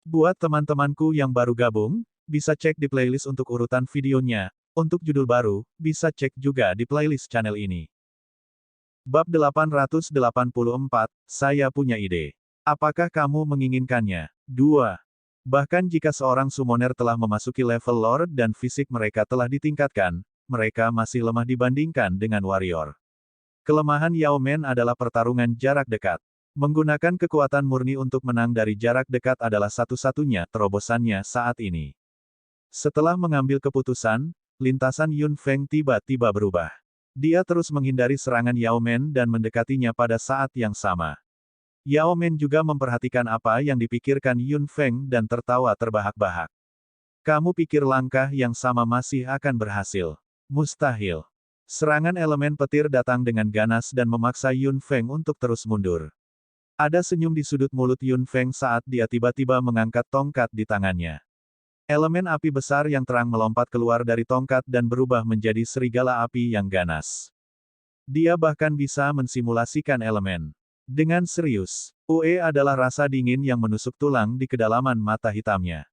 Buat teman-temanku yang baru gabung, bisa cek di playlist untuk urutan videonya. Untuk judul baru, bisa cek juga di playlist channel ini. Bab 884, saya punya ide. Apakah kamu menginginkannya? 2. Bahkan jika seorang summoner telah memasuki level Lord dan fisik mereka telah ditingkatkan, mereka masih lemah dibandingkan dengan warrior. Kelemahan Yao Men adalah pertarungan jarak dekat. Menggunakan kekuatan murni untuk menang dari jarak dekat adalah satu-satunya terobosannya saat ini. Setelah mengambil keputusan, lintasan Yun Feng tiba-tiba berubah. Dia terus menghindari serangan Yao Men dan mendekatinya pada saat yang sama. Yao Men juga memperhatikan apa yang dipikirkan Yun Feng dan tertawa terbahak-bahak. Kamu pikir langkah yang sama masih akan berhasil? Mustahil. Serangan elemen petir datang dengan ganas dan memaksa Yun Feng untuk terus mundur. Ada senyum di sudut mulut Yun Feng saat dia tiba-tiba mengangkat tongkat di tangannya. Elemen api besar yang terang melompat keluar dari tongkat dan berubah menjadi serigala api yang ganas. Dia bahkan bisa mensimulasikan elemen. Dengan serius, Ue adalah rasa dingin yang menusuk tulang di kedalaman mata hitamnya.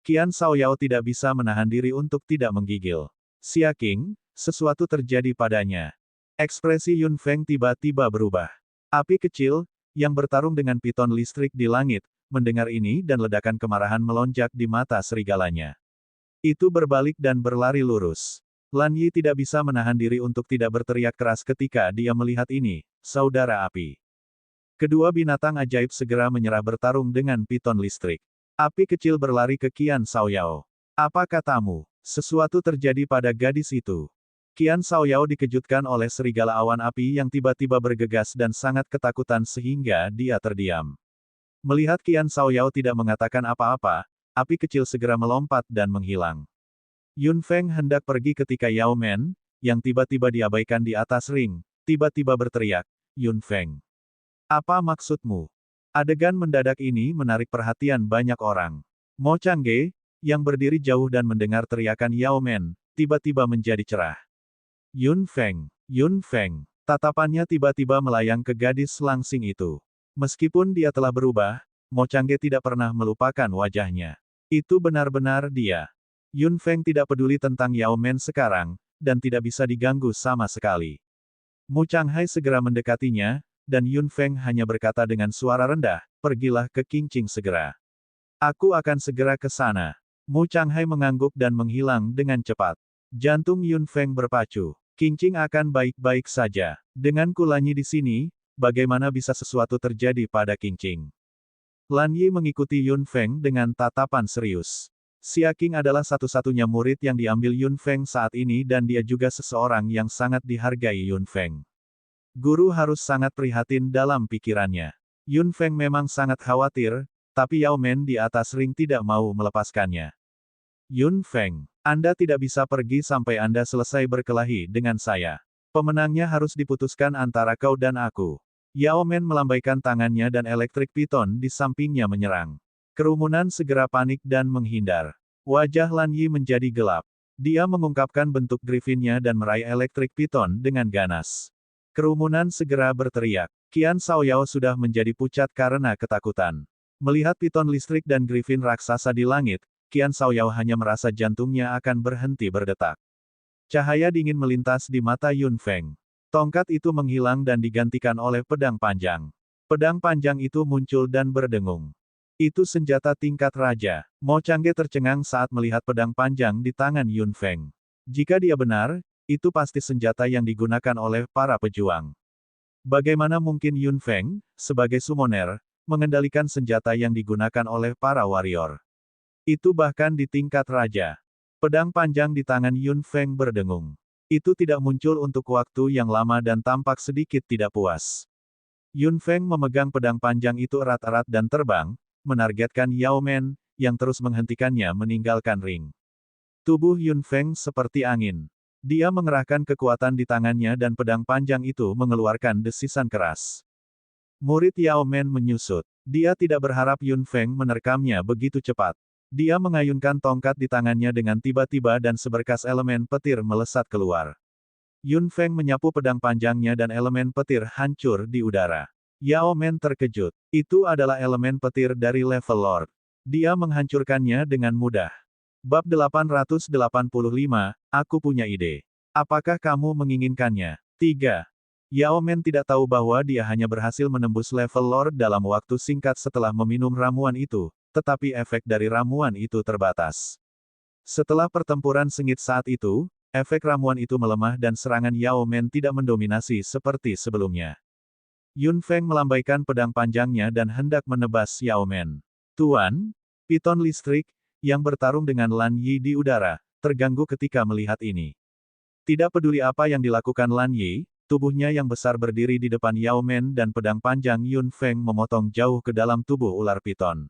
Qian Shaoyao tidak bisa menahan diri untuk tidak menggigil. Xia Qing, sesuatu terjadi padanya. Ekspresi Yun Feng tiba-tiba berubah. Api kecil, yang bertarung dengan piton listrik di langit, mendengar ini dan ledakan kemarahan melonjak di mata serigalanya. Itu berbalik dan berlari lurus. Lan Yi tidak bisa menahan diri untuk tidak berteriak keras ketika dia melihat ini, saudara api. Kedua binatang ajaib segera menyerah bertarung dengan piton listrik. Api kecil berlari ke Qian Shaoyao. Apa katamu? Sesuatu terjadi pada gadis itu. Qian Shaoyao dikejutkan oleh serigala awan api yang tiba-tiba bergegas dan sangat ketakutan sehingga dia terdiam. Melihat Qian Shaoyao tidak mengatakan apa-apa, api kecil segera melompat dan menghilang. Yun Feng hendak pergi ketika Yao Men, yang tiba-tiba diabaikan di atas ring, tiba-tiba berteriak, Yun Feng. Apa maksudmu? Adegan mendadak ini menarik perhatian banyak orang. Mo Changge, yang berdiri jauh dan mendengar teriakan Yao Men, tiba-tiba menjadi cerah. Yun Feng, Yun Feng. Tatapannya tiba-tiba melayang ke gadis langsing itu. Meskipun dia telah berubah, Mo Changge tidak pernah melupakan wajahnya. Itu benar-benar dia. Yun Feng tidak peduli tentang Yao Men sekarang, dan tidak bisa diganggu sama sekali. Mu Changhai segera mendekatinya, dan Yun Feng hanya berkata dengan suara rendah, pergilah ke Qingqing segera. Aku akan segera ke sana. Mu Changhai mengangguk dan menghilang dengan cepat. Jantung Yun Feng berpacu. Qingqing akan baik-baik saja. Dengan Kulanyi di sini, bagaimana bisa sesuatu terjadi pada Qingqing? Lan Yi mengikuti Yun Feng dengan tatapan serius. Xia Qing adalah satu-satunya murid yang diambil Yun Feng saat ini dan dia juga seseorang yang sangat dihargai Yun Feng. Guru harus sangat prihatin dalam pikirannya. Yun Feng memang sangat khawatir, tapi Yao Men di atas ring tidak mau melepaskannya. Yun Feng, Anda tidak bisa pergi sampai Anda selesai berkelahi dengan saya. Pemenangnya harus diputuskan antara kau dan aku. Yao Men melambaikan tangannya dan elektrik piton di sampingnya menyerang. Kerumunan segera panik dan menghindar. Wajah Lan Yi menjadi gelap. Dia mengungkapkan bentuk griffinnya dan meraih elektrik piton dengan ganas. Kerumunan segera berteriak. Qian Shaoyao sudah menjadi pucat karena ketakutan. Melihat piton listrik dan griffin raksasa di langit, Qian Shaoyao hanya merasa jantungnya akan berhenti berdetak. Cahaya dingin melintas di mata Yun Feng. Tongkat itu menghilang dan digantikan oleh pedang panjang. Pedang panjang itu muncul dan berdengung. Itu senjata tingkat raja. Mo Changge tercengang saat melihat pedang panjang di tangan Yun Feng. Jika dia benar, itu pasti senjata yang digunakan oleh para pejuang. Bagaimana mungkin Yun Feng, sebagai summoner, mengendalikan senjata yang digunakan oleh para warrior? Itu bahkan di tingkat raja. Pedang panjang di tangan Yun Feng berdengung. Itu tidak muncul untuk waktu yang lama dan tampak sedikit tidak puas. Yun Feng memegang pedang panjang itu erat-erat dan terbang, menargetkan Yao Men, yang terus menghentikannya meninggalkan ring. Tubuh Yun Feng seperti angin. Dia mengerahkan kekuatan di tangannya dan pedang panjang itu mengeluarkan desisan keras. Murid Yao Men menyusut. Dia tidak berharap Yun Feng menerkamnya begitu cepat. Dia mengayunkan tongkat di tangannya dengan tiba-tiba dan seberkas elemen petir melesat keluar. Yun Feng menyapu pedang panjangnya dan elemen petir hancur di udara. Yao Men terkejut. Itu adalah elemen petir dari level Lord. Dia menghancurkannya dengan mudah. Bab 885, aku punya ide. Apakah kamu menginginkannya? 3. Yao Men tidak tahu bahwa dia hanya berhasil menembus level Lord dalam waktu singkat setelah meminum ramuan itu, tetapi efek dari ramuan itu terbatas. Setelah pertempuran sengit saat itu, efek ramuan itu melemah dan serangan Yao Men tidak mendominasi seperti sebelumnya. Yun Feng melambaikan pedang panjangnya dan hendak menebas Yao Men. Tuan, piton listrik, yang bertarung dengan Lan Yi di udara, terganggu ketika melihat ini. Tidak peduli apa yang dilakukan Lan Yi, tubuhnya yang besar berdiri di depan Yao Men dan pedang panjang Yun Feng memotong jauh ke dalam tubuh ular piton.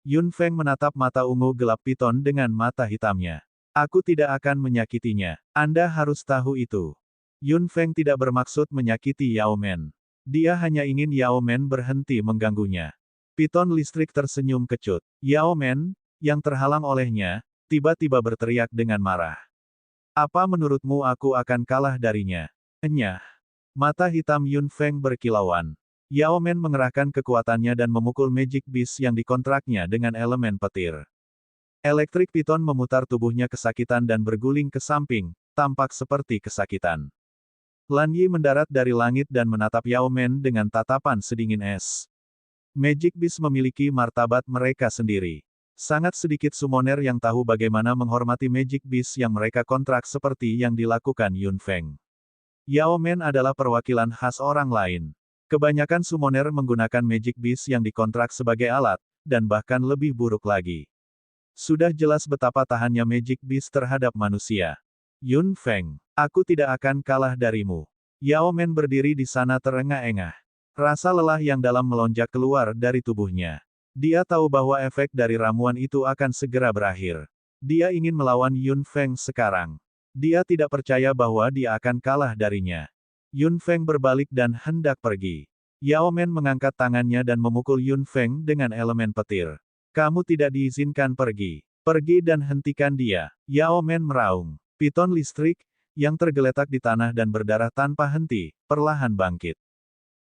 Yun Feng menatap mata ungu gelap piton dengan mata hitamnya. Aku tidak akan menyakitinya. Anda harus tahu itu. Yun Feng tidak bermaksud menyakiti Yao Men. Dia hanya ingin Yao Men berhenti mengganggunya. Piton listrik tersenyum kecut. Yao Men, yang terhalang olehnya, tiba-tiba berteriak dengan marah. Apa menurutmu aku akan kalah darinya? Enyah. Mata hitam Yun Feng berkilauan. Yao Men mengerahkan kekuatannya dan memukul Magic Beast yang dikontraknya dengan elemen petir. Elektrik piton memutar tubuhnya kesakitan dan berguling ke samping, tampak seperti kesakitan. Lan Yi mendarat dari langit dan menatap Yao Men dengan tatapan sedingin es. Magic Beast memiliki martabat mereka sendiri. Sangat sedikit summoner yang tahu bagaimana menghormati Magic Beast yang mereka kontrak seperti yang dilakukan Yun Feng. Yao Men adalah perwakilan khas orang lain. Kebanyakan summoner menggunakan Magic Beast yang dikontrak sebagai alat, dan bahkan lebih buruk lagi. Sudah jelas betapa tahannya Magic Beast terhadap manusia. Yun Feng, aku tidak akan kalah darimu. Yao Men berdiri di sana terengah-engah. Rasa lelah yang dalam melonjak keluar dari tubuhnya. Dia tahu bahwa efek dari ramuan itu akan segera berakhir. Dia ingin melawan Yun Feng sekarang. Dia tidak percaya bahwa dia akan kalah darinya. Yun Feng berbalik dan hendak pergi. Yao Men mengangkat tangannya dan memukul Yun Feng dengan elemen petir. Kamu tidak diizinkan pergi. Pergi dan hentikan dia. Yao Men meraung. Piton listrik, yang tergeletak di tanah dan berdarah tanpa henti, perlahan bangkit.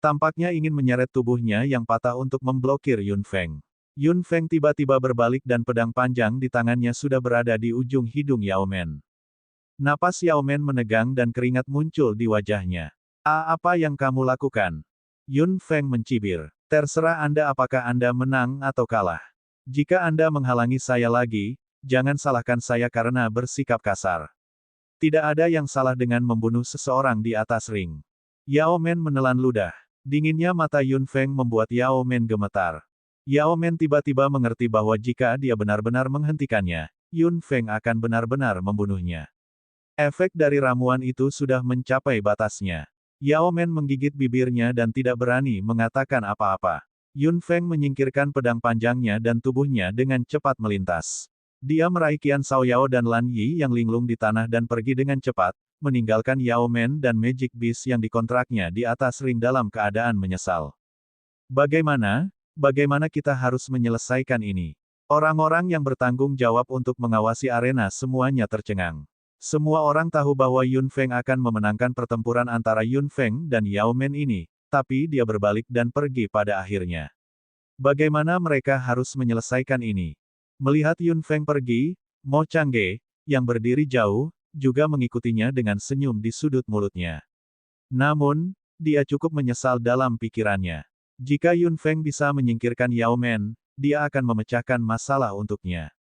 Tampaknya ingin menyeret tubuhnya yang patah untuk memblokir Yun Feng. Yun Feng tiba-tiba berbalik dan pedang panjang di tangannya sudah berada di ujung hidung Yao Men. Napas Yao Men menegang dan keringat muncul di wajahnya. Apa yang kamu lakukan? Yun Feng mencibir. Terserah Anda apakah Anda menang atau kalah. Jika Anda menghalangi saya lagi, jangan salahkan saya karena bersikap kasar. Tidak ada yang salah dengan membunuh seseorang di atas ring. Yao Men menelan ludah. Dinginnya mata Yun Feng membuat Yao Men gemetar. Yao Men tiba-tiba mengerti bahwa jika dia benar-benar menghentikannya, Yun Feng akan benar-benar membunuhnya. Efek dari ramuan itu sudah mencapai batasnya. Yao Men menggigit bibirnya dan tidak berani mengatakan apa-apa. Yun Feng menyingkirkan pedang panjangnya dan tubuhnya dengan cepat melintas. Dia meraih Qian Shaoyao dan Lan Yi yang linglung di tanah dan pergi dengan cepat, meninggalkan Yao Men dan Magic Beast yang dikontraknya di atas ring dalam keadaan menyesal. Bagaimana kita harus menyelesaikan ini? Orang-orang yang bertanggung jawab untuk mengawasi arena semuanya tercengang. Semua orang tahu bahwa Yun Feng akan memenangkan pertempuran antara Yun Feng dan Yao Men ini, tapi dia berbalik dan pergi pada akhirnya. Bagaimana mereka harus menyelesaikan ini? Melihat Yun Feng pergi, Mo Changge, yang berdiri jauh, juga mengikutinya dengan senyum di sudut mulutnya. Namun, dia cukup menyesal dalam pikirannya. Jika Yun Feng bisa menyingkirkan Yao Men, dia akan memecahkan masalah untuknya.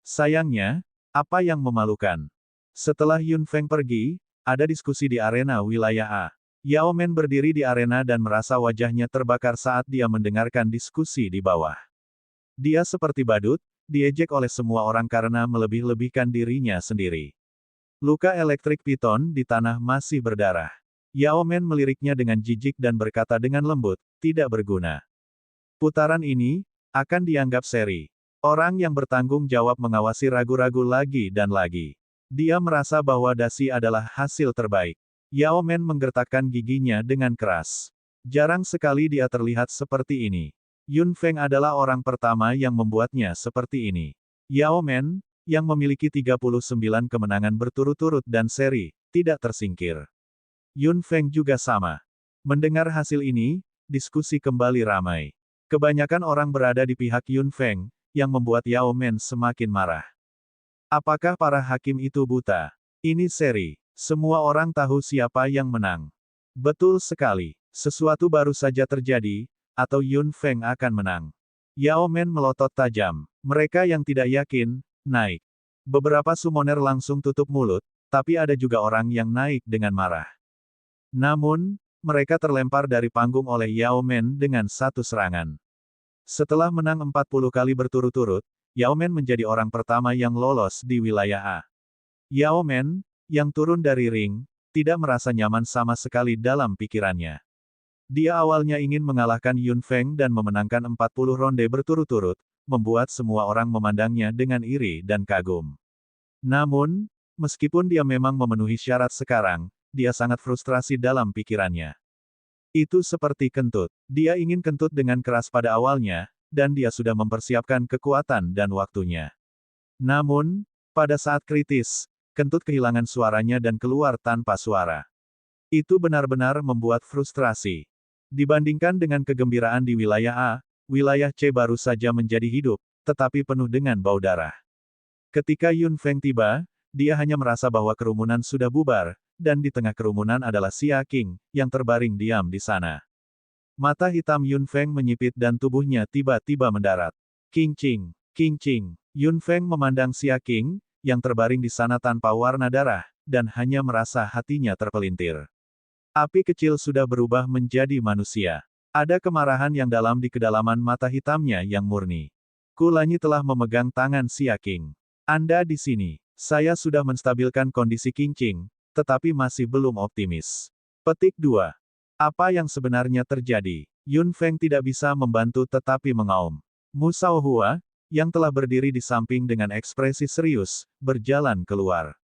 Sayangnya, apa yang memalukan? Setelah Yun Feng pergi, ada diskusi di arena wilayah A. Yao Men berdiri di arena dan merasa wajahnya terbakar saat dia mendengarkan diskusi di bawah. Dia seperti badut, diejek oleh semua orang karena melebih-lebihkan dirinya sendiri. Luka elektrik piton di tanah masih berdarah. Yao Men meliriknya dengan jijik dan berkata dengan lembut, tidak berguna. Putaran ini akan dianggap seri. Orang yang bertanggung jawab mengawasi ragu-ragu lagi dan lagi. Dia merasa bahwa dasi adalah hasil terbaik. Yao Men menggertakkan giginya dengan keras. Jarang sekali dia terlihat seperti ini. Yun Feng adalah orang pertama yang membuatnya seperti ini. Yao Men, yang memiliki 39 kemenangan berturut-turut dan seri, tidak tersingkir. Yun Feng juga sama. Mendengar hasil ini, diskusi kembali ramai. Kebanyakan orang berada di pihak Yun Feng, yang membuat Yao Men semakin marah. Apakah para hakim itu buta? Ini seri. Semua orang tahu siapa yang menang. Betul sekali. Sesuatu baru saja terjadi, atau Yun Feng akan menang. Yao Men melotot tajam. Mereka yang tidak yakin, naik. Beberapa summoner langsung tutup mulut, tapi ada juga orang yang naik dengan marah. Namun, mereka terlempar dari panggung oleh Yao Men dengan satu serangan. Setelah menang 40 kali berturut-turut, Yao Men menjadi orang pertama yang lolos di wilayah A. Yao Men, yang turun dari ring, tidak merasa nyaman sama sekali dalam pikirannya. Dia awalnya ingin mengalahkan Yun Feng dan memenangkan 40 ronde berturut-turut, membuat semua orang memandangnya dengan iri dan kagum. Namun, meskipun dia memang memenuhi syarat sekarang, dia sangat frustrasi dalam pikirannya. Itu seperti kentut. Dia ingin kentut dengan keras pada awalnya, dan dia sudah mempersiapkan kekuatan dan waktunya. Namun, pada saat kritis, kentut kehilangan suaranya dan keluar tanpa suara. Itu benar-benar membuat frustrasi. Dibandingkan dengan kegembiraan di wilayah A, wilayah C baru saja menjadi hidup, tetapi penuh dengan bau darah. Ketika Yun Feng tiba, dia hanya merasa bahwa kerumunan sudah bubar, dan di tengah kerumunan adalah Xia Qing, yang terbaring diam di sana. Mata hitam Yun Feng menyipit dan tubuhnya tiba-tiba mendarat. Qing Qing, Qing Qing. Yun Feng memandang Xia Qing, yang terbaring di sana tanpa warna darah, dan hanya merasa hatinya terpelintir. Api kecil sudah berubah menjadi manusia. Ada kemarahan yang dalam di kedalaman mata hitamnya yang murni. Kulanyi telah memegang tangan Xia Qing. Anda di sini. Saya sudah menstabilkan kondisi Qing Qing, tetapi masih belum optimis. Petik 2. Apa yang sebenarnya terjadi? Yun Feng tidak bisa membantu tetapi mengaum. Mu Shaohua, yang telah berdiri di samping dengan ekspresi serius, berjalan keluar.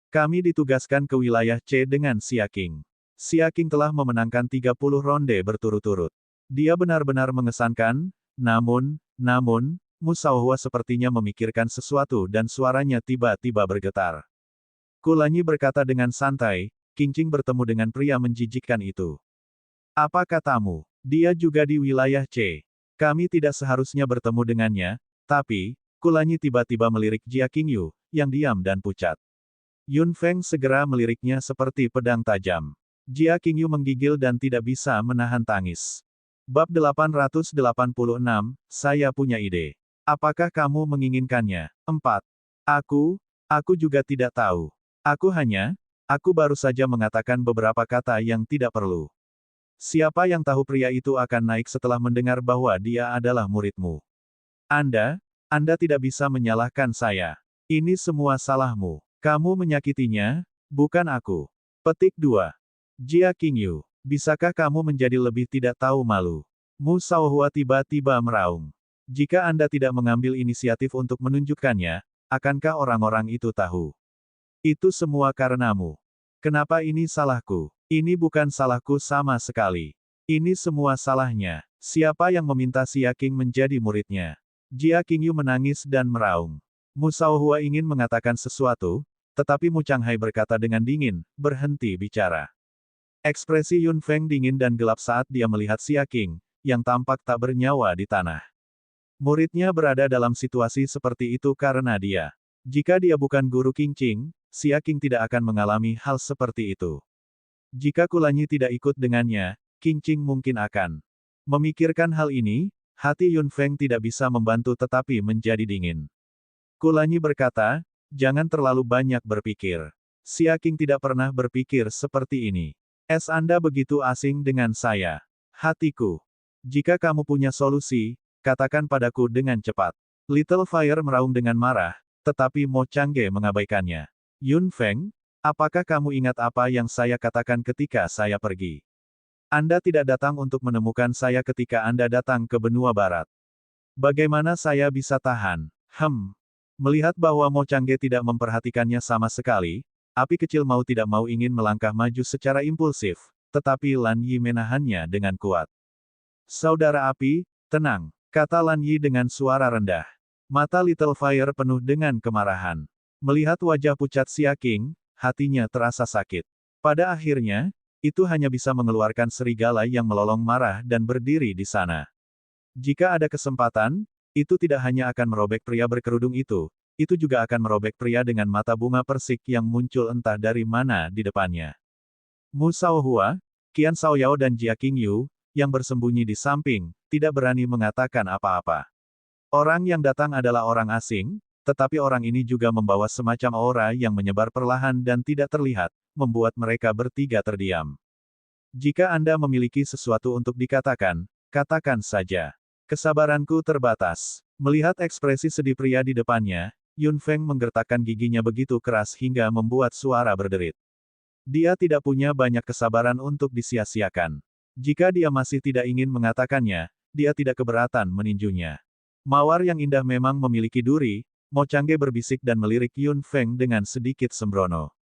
Kami ditugaskan ke wilayah C dengan Xia Qing. Xia Qing telah memenangkan 30 ronde berturut-turut. Dia benar-benar mengesankan, namun, Mu Shaohua sepertinya memikirkan sesuatu dan suaranya tiba-tiba bergetar. Kulanyi berkata dengan santai, Qing Qing bertemu dengan pria menjijikkan itu. Apa katamu? Dia juga di wilayah C. Kami tidak seharusnya bertemu dengannya, tapi, Kulanyi tiba-tiba melirik Jia Qingyu, yang diam dan pucat. Yun Feng segera meliriknya seperti pedang tajam. Jia Qingyu menggigil dan tidak bisa menahan tangis. Bab 886, saya punya ide. Apakah kamu menginginkannya? 4. Aku juga tidak tahu. Aku baru saja mengatakan beberapa kata yang tidak perlu. Siapa yang tahu pria itu akan naik setelah mendengar bahwa dia adalah muridmu. Anda tidak bisa menyalahkan saya. Ini semua salahmu. Kamu menyakitinya, bukan aku. Petik 2. Jia Qingyu, bisakah kamu menjadi lebih tidak tahu malu? Mu Shaohua tiba-tiba meraung. Jika Anda tidak mengambil inisiatif untuk menunjukkannya, akankah orang-orang itu tahu? Itu semua karenamu. Kenapa ini salahku? Ini bukan salahku sama sekali. Ini semua salahnya. Siapa yang meminta Xia Qing menjadi muridnya? Jia Qingyu menangis dan meraung. Mu Shaohua ingin mengatakan sesuatu, tetapi Mu Changhai berkata dengan dingin, berhenti bicara. Ekspresi Yun Feng dingin dan gelap saat dia melihat Xia Qing, yang tampak tak bernyawa di tanah. Muridnya berada dalam situasi seperti itu karena dia. Jika dia bukan guru Qing Qing, Xia Qing tidak akan mengalami hal seperti itu. Jika Kulanyi tidak ikut dengannya, Qing Qing mungkin akan. Memikirkan hal ini, hati Yun Feng tidak bisa membantu tetapi menjadi dingin. Kulanyi berkata, jangan terlalu banyak berpikir. Xia Qing tidak pernah berpikir seperti ini. Anda begitu asing dengan saya. Hatiku. Jika kamu punya solusi, katakan padaku dengan cepat. Little Fire meraung dengan marah, tetapi Mo Changge mengabaikannya. Yun Feng, apakah kamu ingat apa yang saya katakan ketika saya pergi? Anda tidak datang untuk menemukan saya ketika Anda datang ke benua barat. Bagaimana saya bisa tahan? Melihat bahwa Mo Changge tidak memperhatikannya sama sekali, api kecil mau tidak mau ingin melangkah maju secara impulsif, tetapi Lan Yi menahannya dengan kuat. Saudara api, tenang, kata Lan Yi dengan suara rendah. Mata Little Fire penuh dengan kemarahan. Melihat wajah pucat Xia Qing, hatinya terasa sakit. Pada akhirnya, itu hanya bisa mengeluarkan serigala yang melolong marah dan berdiri di sana. Jika ada kesempatan, Itu tidak hanya akan merobek pria berkerudung itu juga akan merobek pria dengan mata bunga persik yang muncul entah dari mana di depannya. Mu Shaohua, Qian Shaoyao dan Jia Qingyu, yang bersembunyi di samping, tidak berani mengatakan apa-apa. Orang yang datang adalah orang asing, tetapi orang ini juga membawa semacam aura yang menyebar perlahan dan tidak terlihat, membuat mereka bertiga terdiam. Jika Anda memiliki sesuatu untuk dikatakan, katakan saja. Kesabaranku terbatas. Melihat ekspresi sedih pria di depannya, Yun Feng menggertakkan giginya begitu keras hingga membuat suara berderit. Dia tidak punya banyak kesabaran untuk disia-siakan. Jika dia masih tidak ingin mengatakannya, dia tidak keberatan meninjunya. Mawar yang indah memang memiliki duri, Mo Changge berbisik dan melirik Yun Feng dengan sedikit sembrono.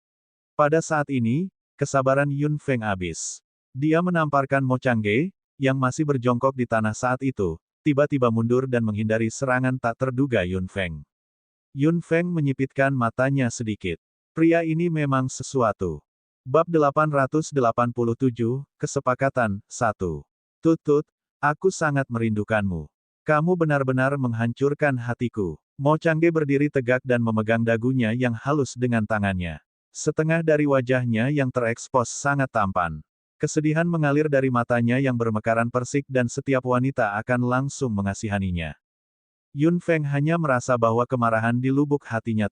Pada saat ini, kesabaran Yun Feng habis. Dia menamparkan Mo Changge, yang masih berjongkok di tanah saat itu, tiba-tiba mundur dan menghindari serangan tak terduga Yun Feng. Yun Feng menyipitkan matanya sedikit. Pria ini memang sesuatu. Bab 887, Kesepakatan, 1. Tut, aku sangat merindukanmu. Kamu benar-benar menghancurkan hatiku. Mo Changge berdiri tegak dan memegang dagunya yang halus dengan tangannya. Setengah dari wajahnya yang terekspos sangat tampan. Kesedihan mengalir dari matanya yang bermekaran persik dan setiap wanita akan langsung mengasihaninya. Yun Feng hanya merasa bahwa kemarahan di lubuk hatinya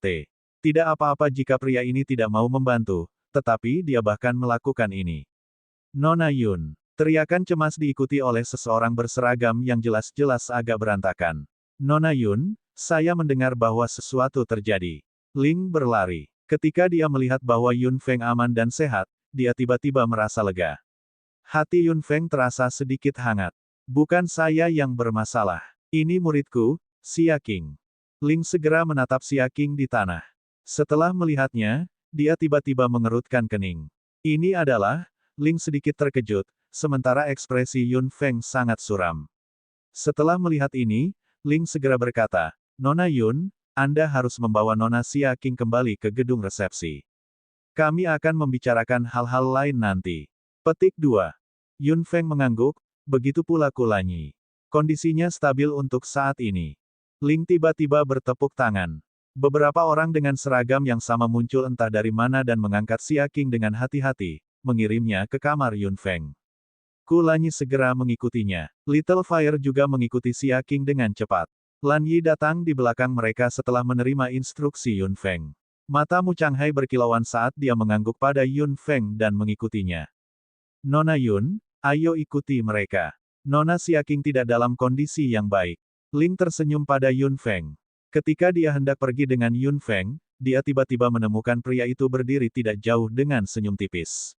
tidak apa-apa jika pria ini tidak mau membantu, tetapi dia bahkan melakukan ini. Nona Yun. Teriakan cemas diikuti oleh seseorang berseragam yang jelas-jelas agak berantakan. Nona Yun, saya mendengar bahwa sesuatu terjadi. Ling berlari. Ketika dia melihat bahwa Yun Feng aman dan sehat, dia tiba-tiba merasa lega. Hati Yun Feng terasa sedikit hangat. Bukan saya yang bermasalah. Ini muridku, Xia Qing. Ling segera menatap Xia Qing di tanah. Setelah melihatnya, dia tiba-tiba mengerutkan kening. Ini adalah, Ling sedikit terkejut, sementara ekspresi Yun Feng sangat suram. Setelah melihat ini, Ling segera berkata, Nona Yun, Anda harus membawa Nona Xia Qing kembali ke gedung resepsi. Kami akan membicarakan hal-hal lain nanti. Petik 2. Yun Feng mengangguk, begitu pula Kulanyi. Kondisinya stabil untuk saat ini. Ling tiba-tiba bertepuk tangan. Beberapa orang dengan seragam yang sama muncul entah dari mana dan mengangkat Xia Qing dengan hati-hati, mengirimnya ke kamar Yun Feng. Kulanyi segera mengikutinya. Little Fire juga mengikuti Xia Qing dengan cepat. Lan Yi datang di belakang mereka setelah menerima instruksi Yun Feng. Mata Mu Changhai berkilauan saat dia mengangguk pada Yun Feng dan mengikutinya. Nona Yun, ayo ikuti mereka. Nona Xia Qing tidak dalam kondisi yang baik. Ling tersenyum pada Yun Feng. Ketika dia hendak pergi dengan Yun Feng, dia tiba-tiba menemukan pria itu berdiri tidak jauh dengan senyum tipis.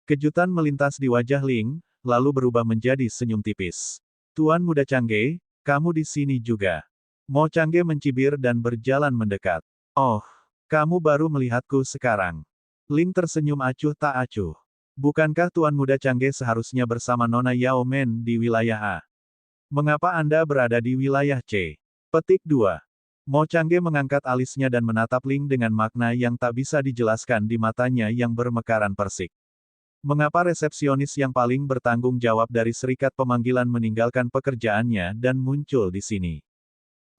Kejutan melintas di wajah Ling, lalu berubah menjadi senyum tipis. Tuan Muda Changge, kamu di sini juga. Mo Changge mencibir dan berjalan mendekat. Oh, kamu baru melihatku sekarang. Ling tersenyum acuh tak acuh. Bukankah Tuan Muda Changge seharusnya bersama Nona Yao Men di wilayah A? Mengapa Anda berada di wilayah C? Petik 2. Mo Changge mengangkat alisnya dan menatap Ling dengan makna yang tak bisa dijelaskan di matanya yang bermekaran persik. Mengapa resepsionis yang paling bertanggung jawab dari serikat pemanggilan meninggalkan pekerjaannya dan muncul di sini?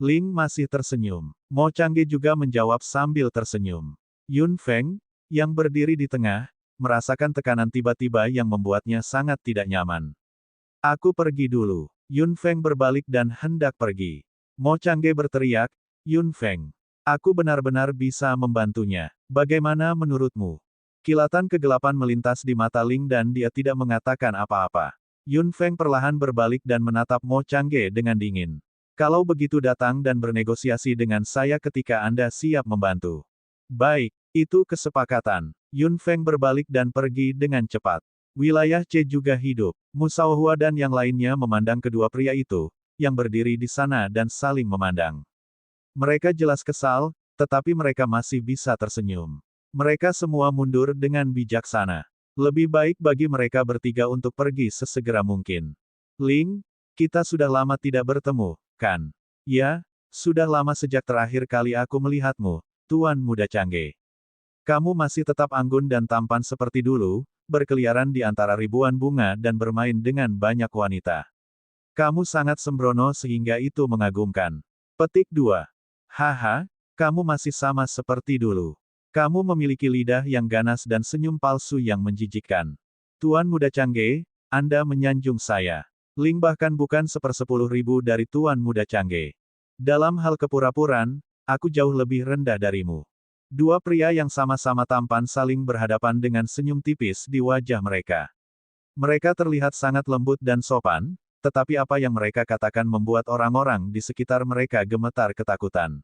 Ling masih tersenyum. Mo Changge juga menjawab sambil tersenyum. Yun Feng, yang berdiri di tengah, merasakan tekanan tiba-tiba yang membuatnya sangat tidak nyaman. Aku pergi dulu. Yun Feng berbalik dan hendak pergi. Mo Changge berteriak, Yun Feng. Aku benar-benar bisa membantunya. Bagaimana menurutmu? Kilatan kegelapan melintas di mata Ling dan dia tidak mengatakan apa-apa. Yun Feng perlahan berbalik dan menatap Mo Changge dengan dingin. Kalau begitu datang dan bernegosiasi dengan saya ketika Anda siap membantu. Baik, itu kesepakatan. Yun Feng berbalik dan pergi dengan cepat. Wilayah C juga hidup. Mu Shaohua dan yang lainnya memandang kedua pria itu, yang berdiri di sana dan saling memandang. Mereka jelas kesal, tetapi mereka masih bisa tersenyum. Mereka semua mundur dengan bijaksana. Lebih baik bagi mereka bertiga untuk pergi sesegera mungkin. Ling, kita sudah lama tidak bertemu, kan? Ya, sudah lama sejak terakhir kali aku melihatmu, Tuan Muda Changge. Kamu masih tetap anggun dan tampan seperti dulu, berkeliaran di antara ribuan bunga dan bermain dengan banyak wanita. Kamu sangat sembrono sehingga itu mengagumkan. Petik 2. Haha, kamu masih sama seperti dulu. Kamu memiliki lidah yang ganas dan senyum palsu yang menjijikkan. Tuan Muda Changge, Anda menyanjung saya. Ling bahkan bukan 1/10.000 dari Tuan Muda Changge. Dalam hal kepura-puraan, aku jauh lebih rendah darimu. Dua pria yang sama-sama tampan saling berhadapan dengan senyum tipis di wajah mereka. Mereka terlihat sangat lembut dan sopan, tetapi apa yang mereka katakan membuat orang-orang di sekitar mereka gemetar ketakutan.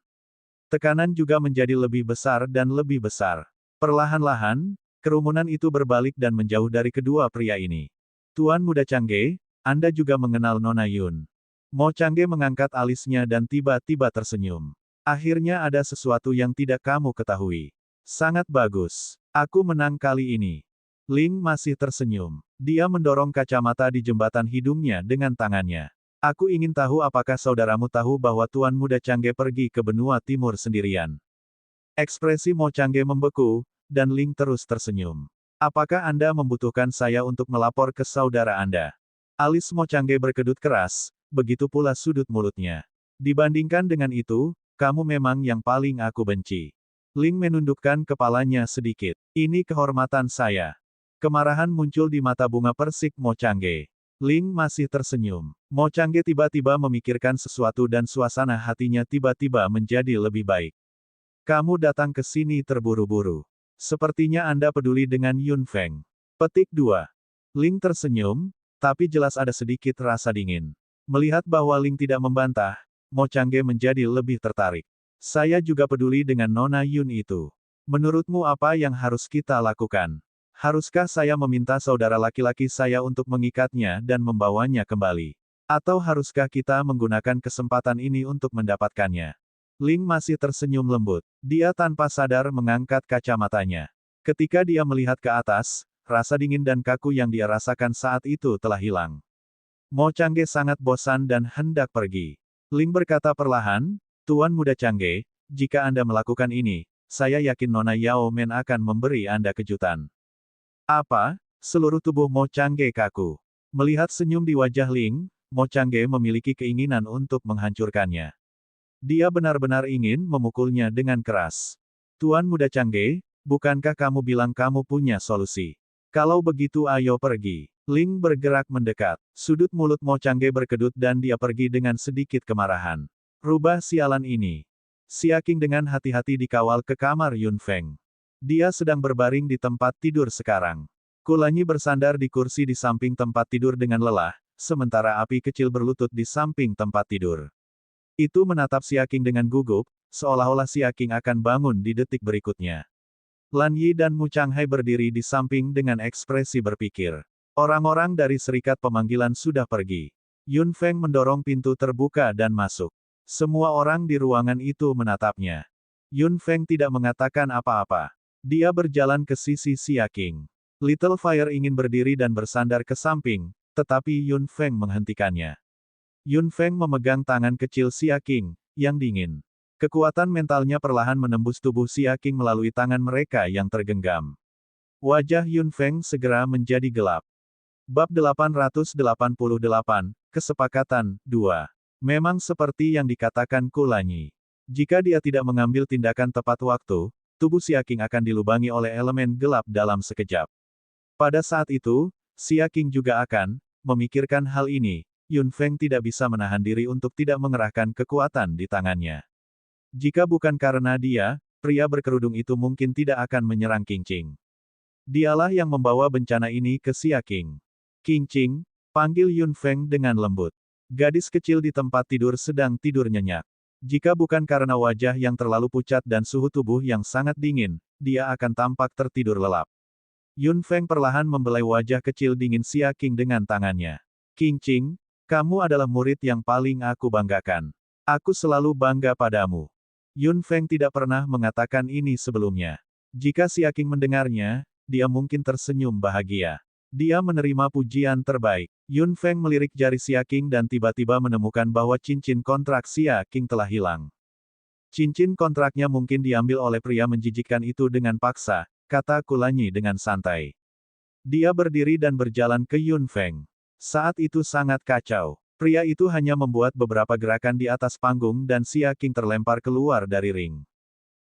Tekanan juga menjadi lebih besar dan lebih besar. Perlahan-lahan, kerumunan itu berbalik dan menjauh dari kedua pria ini. Tuan Muda Changge, Anda juga mengenal Nona Yun. Mo Changge mengangkat alisnya dan tiba-tiba tersenyum. Akhirnya ada sesuatu yang tidak kamu ketahui. Sangat bagus. Aku menang kali ini. Ling masih tersenyum. Dia mendorong kacamata di jembatan hidungnya dengan tangannya. Aku ingin tahu apakah saudaramu tahu bahwa Tuan Muda Changge pergi ke benua timur sendirian. Ekspresi Mo Changge membeku, dan Ling terus tersenyum. Apakah Anda membutuhkan saya untuk melapor ke saudara Anda? Alis Mo Changge berkedut keras, begitu pula sudut mulutnya. Dibandingkan dengan itu, kamu memang yang paling aku benci. Ling menundukkan kepalanya sedikit. Ini kehormatan saya. Kemarahan muncul di mata bunga persik Mo Changge. Ling masih tersenyum. Mo Changge tiba-tiba memikirkan sesuatu dan suasana hatinya tiba-tiba menjadi lebih baik. Kamu datang ke sini terburu-buru. Sepertinya Anda peduli dengan Yun Feng. Petik 2. Ling tersenyum, tapi jelas ada sedikit rasa dingin. Melihat bahwa Ling tidak membantah, Mo Changge menjadi lebih tertarik. Saya juga peduli dengan Nona Yun itu. Menurutmu apa yang harus kita lakukan? Haruskah saya meminta saudara laki-laki saya untuk mengikatnya dan membawanya kembali? Atau haruskah kita menggunakan kesempatan ini untuk mendapatkannya? Ling masih tersenyum lembut. Dia tanpa sadar mengangkat kacamatanya. Ketika dia melihat ke atas, rasa dingin dan kaku yang dia rasakan saat itu telah hilang. Mo Changge sangat bosan dan hendak pergi. Ling berkata perlahan, Tuan Muda Changge, jika Anda melakukan ini, saya yakin Nona Yao Men akan memberi Anda kejutan. Apa? Seluruh tubuh Mo Changge kaku. Melihat senyum di wajah Ling, Mo Changge memiliki keinginan untuk menghancurkannya. Dia benar-benar ingin memukulnya dengan keras. Tuan Muda Changge, bukankah kamu bilang kamu punya solusi? Kalau begitu ayo pergi. Ling bergerak mendekat. Sudut mulut Mo Changge berkedut dan dia pergi dengan sedikit kemarahan. Rubah sialan ini. Xia Qing dengan hati-hati dikawal ke kamar Yun Feng. Dia sedang berbaring di tempat tidur sekarang. Kulanyi bersandar di kursi di samping tempat tidur dengan lelah, sementara api kecil berlutut di samping tempat tidur. Itu menatap Xia Qing dengan gugup, seolah-olah Xia Qing akan bangun di detik berikutnya. Lan Yi dan Mu Changhai berdiri di samping dengan ekspresi berpikir. Orang-orang dari serikat pemanggilan sudah pergi. Yun Feng mendorong pintu terbuka dan masuk. Semua orang di ruangan itu menatapnya. Yun Feng tidak mengatakan apa-apa. Dia berjalan ke sisi Xia Qing. Little Fire ingin berdiri dan bersandar ke samping, tetapi Yun Feng menghentikannya. Yun Feng memegang tangan kecil Xia Qing, yang dingin. Kekuatan mentalnya perlahan menembus tubuh Xia Qing melalui tangan mereka yang tergenggam. Wajah Yun Feng segera menjadi gelap. Bab 888, Kesepakatan, 2. Memang seperti yang dikatakan Kulanyi. Jika dia tidak mengambil tindakan tepat waktu, tubuh Xia Qing akan dilubangi oleh elemen gelap dalam sekejap. Pada saat itu, Xia Qing juga akan memikirkan hal ini. Yun Feng tidak bisa menahan diri untuk tidak mengerahkan kekuatan di tangannya. Jika bukan karena dia, pria berkerudung itu mungkin tidak akan menyerang Qing Qing. Dialah yang membawa bencana ini ke Xia Qing. Qing Qing, panggil Yun Feng dengan lembut. Gadis kecil di tempat tidur sedang tidur nyenyak. Jika bukan karena wajah yang terlalu pucat dan suhu tubuh yang sangat dingin, dia akan tampak tertidur lelap. Yun Feng perlahan membelai wajah kecil dingin Xia Qing dengan tangannya. Qing Qing, kamu adalah murid yang paling aku banggakan. Aku selalu bangga padamu. Yun Feng tidak pernah mengatakan ini sebelumnya. Jika Xia Qing mendengarnya, dia mungkin tersenyum bahagia. Dia menerima pujian terbaik. Yun Feng melirik jari Xia Qing dan tiba-tiba menemukan bahwa cincin kontrak Xia Qing telah hilang. Cincin kontraknya mungkin diambil oleh pria menjijikkan itu dengan paksa, kata Kulanyi dengan santai. Dia berdiri dan berjalan ke Yun Feng. Saat itu sangat kacau. Pria itu hanya membuat beberapa gerakan di atas panggung dan Xia King terlempar keluar dari ring.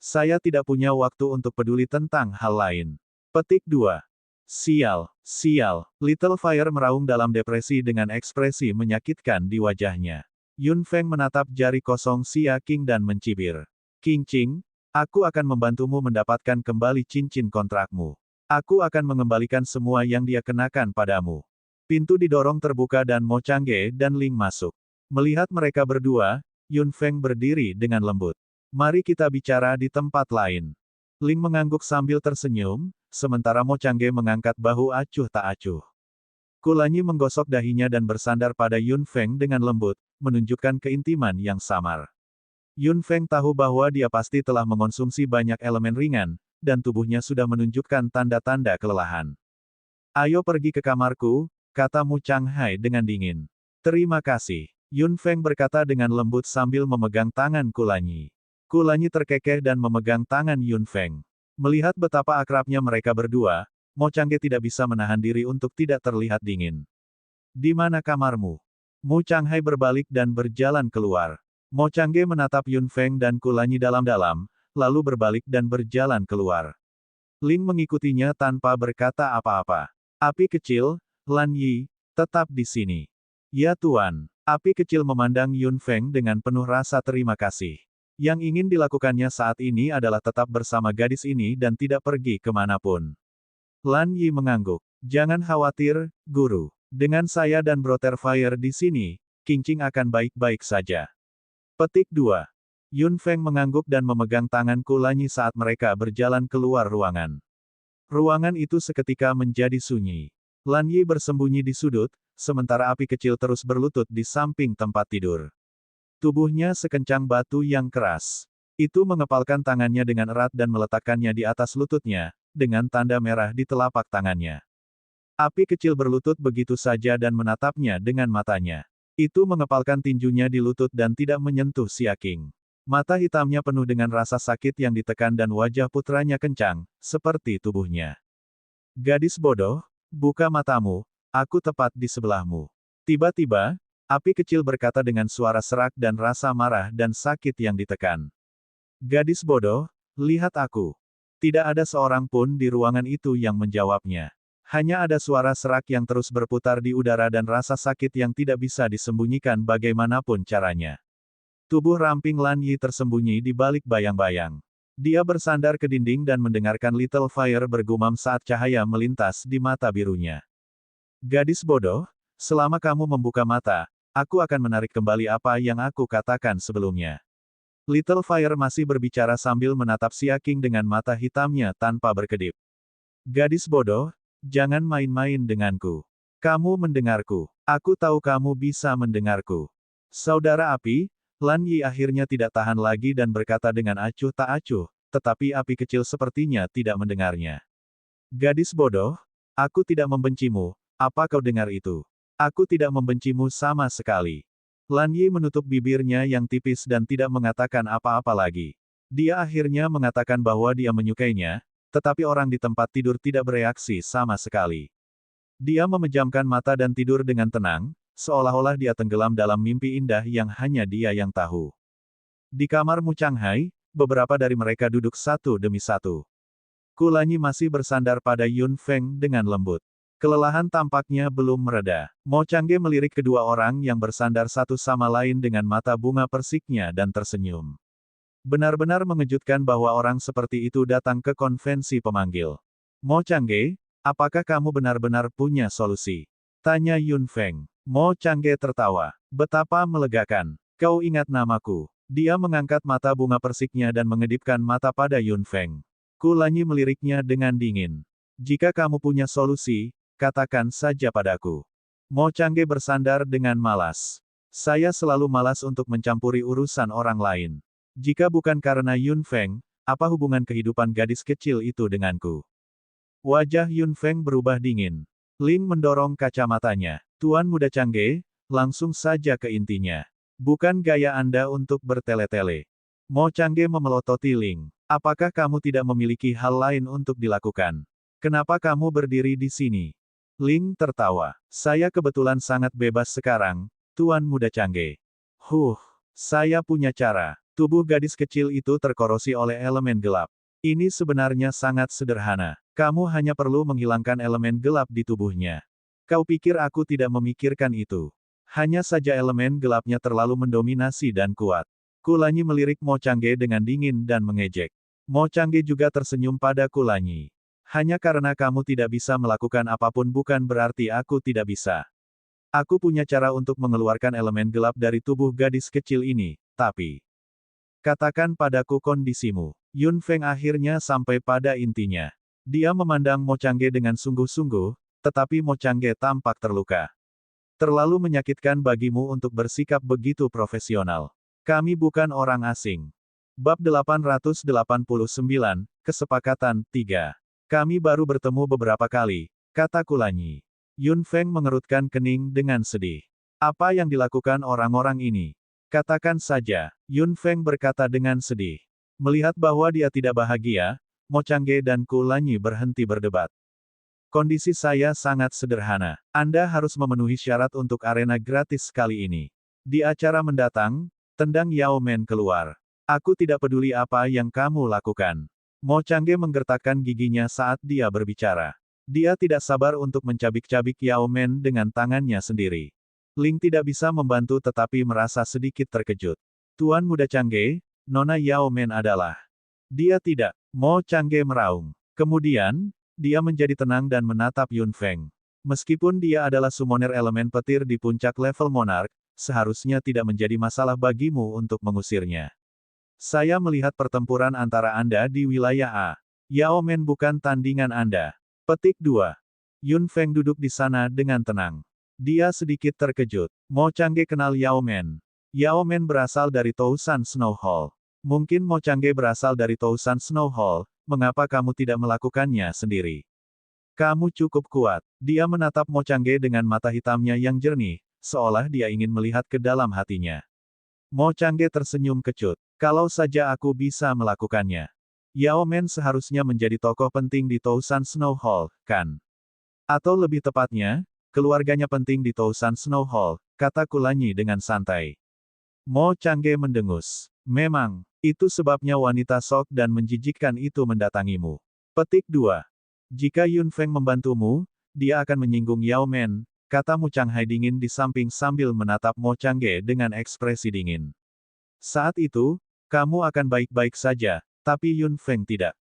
Saya tidak punya waktu untuk peduli tentang hal lain. Petik 2. Sial, sial. Little Fire meraung dalam depresi dengan ekspresi menyakitkan di wajahnya. Yun Feng menatap jari kosong Xia King dan mencibir. King Ching, aku akan membantumu mendapatkan kembali cincin kontrakmu. Aku akan mengembalikan semua yang dia kenakan padamu. Pintu didorong terbuka dan Mo Changge dan Ling masuk. Melihat mereka berdua, Yun Feng berdiri dengan lembut. Mari kita bicara di tempat lain. Ling mengangguk sambil tersenyum, sementara Mo Changge mengangkat bahu acuh tak acuh. Kulanyi menggosok dahinya dan bersandar pada Yun Feng dengan lembut, menunjukkan keintiman yang samar. Yun Feng tahu bahwa dia pasti telah mengonsumsi banyak elemen ringan, dan tubuhnya sudah menunjukkan tanda-tanda kelelahan. Ayo pergi ke kamarku, kata Mu Changhai dengan dingin. Terima kasih. Yun Feng berkata dengan lembut sambil memegang tangan Kulanyi. Kulanyi terkekeh dan memegang tangan Yun Feng. Melihat betapa akrabnya mereka berdua, Mo Changge tidak bisa menahan diri untuk tidak terlihat dingin. Di mana kamarmu? Mu Changhai berbalik dan berjalan keluar. Mo Changge menatap Yun Feng dan Kulanyi dalam-dalam, lalu berbalik dan berjalan keluar. Ling mengikutinya tanpa berkata apa-apa. Api kecil, Lan Yi, tetap di sini. Ya Tuan. Api kecil memandang Yun Feng dengan penuh rasa terima kasih. Yang ingin dilakukannya saat ini adalah tetap bersama gadis ini dan tidak pergi kemanapun. Lan Yi mengangguk. Jangan khawatir, Guru. Dengan saya dan Brother Fire di sini, King Ching akan baik-baik saja. Petik 2. Yun Feng mengangguk dan memegang tangan Kulanyi saat mereka berjalan keluar ruangan. Ruangan itu seketika menjadi sunyi. Lan Yi bersembunyi di sudut, sementara api kecil terus berlutut di samping tempat tidur. Tubuhnya sekencang batu yang keras. Itu mengepalkan tangannya dengan erat dan meletakkannya di atas lututnya, dengan tanda merah di telapak tangannya. Api kecil berlutut begitu saja dan menatapnya dengan matanya. Itu mengepalkan tinjunya di lutut dan tidak menyentuh Xia King. Mata hitamnya penuh dengan rasa sakit yang ditekan dan wajah putranya kencang, seperti tubuhnya. Gadis bodoh, buka matamu, aku tepat di sebelahmu. Tiba-tiba, api kecil berkata dengan suara serak dan rasa marah dan sakit yang ditekan. Gadis bodoh, lihat aku. Tidak ada seorang pun di ruangan itu yang menjawabnya. Hanya ada suara serak yang terus berputar di udara dan rasa sakit yang tidak bisa disembunyikan bagaimanapun caranya. Tubuh ramping Lan Yi tersembunyi di balik bayang-bayang. Dia bersandar ke dinding dan mendengarkan Little Fire bergumam saat cahaya melintas di mata birunya. Gadis bodoh, selama kamu membuka mata, aku akan menarik kembali apa yang aku katakan sebelumnya. Little Fire masih berbicara sambil menatap Xia King dengan mata hitamnya tanpa berkedip. Gadis bodoh, jangan main-main denganku. Kamu mendengarku. Aku tahu kamu bisa mendengarku. Saudara api, Lan Yi akhirnya tidak tahan lagi dan berkata dengan acuh tak acuh, tetapi api kecil sepertinya tidak mendengarnya. Gadis bodoh, aku tidak membencimu, apa kau dengar itu? Aku tidak membencimu sama sekali. Lan Yi menutup bibirnya yang tipis dan tidak mengatakan apa-apa lagi. Dia akhirnya mengatakan bahwa dia menyukainya, tetapi orang di tempat tidur tidak bereaksi sama sekali. Dia memejamkan mata dan tidur dengan tenang, seolah-olah dia tenggelam dalam mimpi indah yang hanya dia yang tahu. Di kamar Mu Changhai, beberapa dari mereka duduk satu demi satu. Kulanyi masih bersandar pada Yun Feng dengan lembut. Kelelahan tampaknya belum mereda. Mo Changge melirik kedua orang yang bersandar satu sama lain dengan mata bunga persiknya dan tersenyum. Benar-benar mengejutkan bahwa orang seperti itu datang ke konvensi pemanggil. Mo Changge, apakah kamu benar-benar punya solusi? Tanya Yun Feng. Mo Changge tertawa. Betapa melegakan. Kau ingat namaku. Dia mengangkat mata bunga persiknya dan mengedipkan mata pada Yun Feng. Kulanyi meliriknya dengan dingin. Jika kamu punya solusi, katakan saja padaku. Mo Changge bersandar dengan malas. Saya selalu malas untuk mencampuri urusan orang lain. Jika bukan karena Yun Feng, apa hubungan kehidupan gadis kecil itu denganku? Wajah Yun Feng berubah dingin. Ling mendorong kacamatanya. Tuan Muda Changge, langsung saja ke intinya. Bukan gaya Anda untuk bertele-tele. Mo Changge memelototi Ling. Apakah kamu tidak memiliki hal lain untuk dilakukan? Kenapa kamu berdiri di sini? Ling tertawa. Saya kebetulan sangat bebas sekarang, Tuan Muda Changge. Saya punya cara. Tubuh gadis kecil itu terkorosi oleh elemen gelap. Ini sebenarnya sangat sederhana. Kamu hanya perlu menghilangkan elemen gelap di tubuhnya. Kau pikir aku tidak memikirkan itu? Hanya saja elemen gelapnya terlalu mendominasi dan kuat. Kulanyi melirik Mo Changge dengan dingin dan mengejek. Mo Changge juga tersenyum pada Kulanyi. Hanya karena kamu tidak bisa melakukan apapun bukan berarti aku tidak bisa. Aku punya cara untuk mengeluarkan elemen gelap dari tubuh gadis kecil ini, tapi... Katakan padaku kondisimu. Yun Feng akhirnya sampai pada intinya. Dia memandang Mo Changge dengan sungguh-sungguh, tetapi Mo Changge tampak terluka. Terlalu menyakitkan bagimu untuk bersikap begitu profesional. Kami bukan orang asing. Bab 889, Kesepakatan 3. Kami baru bertemu beberapa kali, kata Kulanyi. Yun Feng mengerutkan kening dengan sedih. Apa yang dilakukan orang-orang ini? Katakan saja, Yun Feng berkata dengan sedih. Melihat bahwa dia tidak bahagia, Mo Changge dan Kulanyi berhenti berdebat. Kondisi saya sangat sederhana. Anda harus memenuhi syarat untuk arena gratis kali ini. Di acara mendatang, tendang Yao Men keluar. Aku tidak peduli apa yang kamu lakukan. Mo Changge menggertakkan giginya saat dia berbicara. Dia tidak sabar untuk mencabik-cabik Yao Men dengan tangannya sendiri. Ling tidak bisa membantu tetapi merasa sedikit terkejut. Tuan Muda Changge, Nona Yao Men adalah... Dia tidak. Mo Changge meraung. Kemudian, dia menjadi tenang dan menatap Yun Feng. Meskipun dia adalah summoner elemen petir di puncak level monark, seharusnya tidak menjadi masalah bagimu untuk mengusirnya. Saya melihat pertempuran antara Anda di wilayah A. Yao Men bukan tandingan Anda. Petik 2. Yun Feng duduk di sana dengan tenang. Dia sedikit terkejut. Mo Changge kenal Yao Men. Yao Men berasal dari Tousan Snow Hall. Mungkin Mo Changge berasal dari Tousan Snow Hall, mengapa kamu tidak melakukannya sendiri? Kamu cukup kuat. Dia menatap Mo Changge dengan mata hitamnya yang jernih, seolah dia ingin melihat ke dalam hatinya. Mo Changge tersenyum kecut. Kalau saja aku bisa melakukannya. Yao Men seharusnya menjadi tokoh penting di Tousan Snow Hall, kan? Atau lebih tepatnya, keluarganya penting di Tousan Snow Hall, kata Kulanyi dengan santai. Mo Changge mendengus. Memang, itu sebabnya wanita sok dan menjijikkan itu mendatangimu. Petik 2. Jika Yun Feng membantumu, dia akan menyinggung Yao Men, kata Mu Changhai dingin di samping sambil menatap Mo Changge dengan ekspresi dingin. Saat itu, kamu akan baik-baik saja, tapi Yun Feng tidak.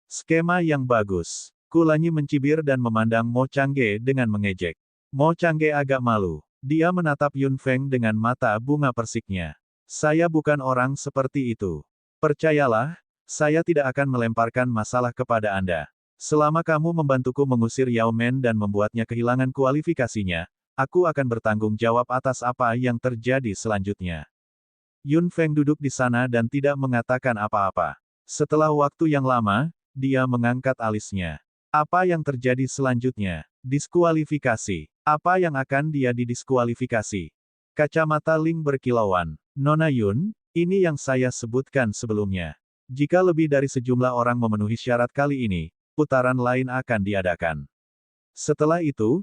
Skema yang bagus. Kulanyi mencibir dan memandang Mo Changge dengan mengejek. Mo Changge agak malu. Dia menatap Yun Feng dengan mata bunga persiknya. Saya bukan orang seperti itu. Percayalah, saya tidak akan melemparkan masalah kepada Anda. Selama kamu membantuku mengusir Yao Men dan membuatnya kehilangan kualifikasinya, aku akan bertanggung jawab atas apa yang terjadi selanjutnya. Yun Feng duduk di sana dan tidak mengatakan apa-apa. Setelah waktu yang lama, dia mengangkat alisnya. Apa yang terjadi selanjutnya? Diskualifikasi. Apa yang akan dia didiskualifikasi? Kacamata Ling berkilauan. Nona Yun, ini yang saya sebutkan sebelumnya. Jika lebih dari sejumlah orang memenuhi syarat kali ini, putaran lain akan diadakan. Setelah itu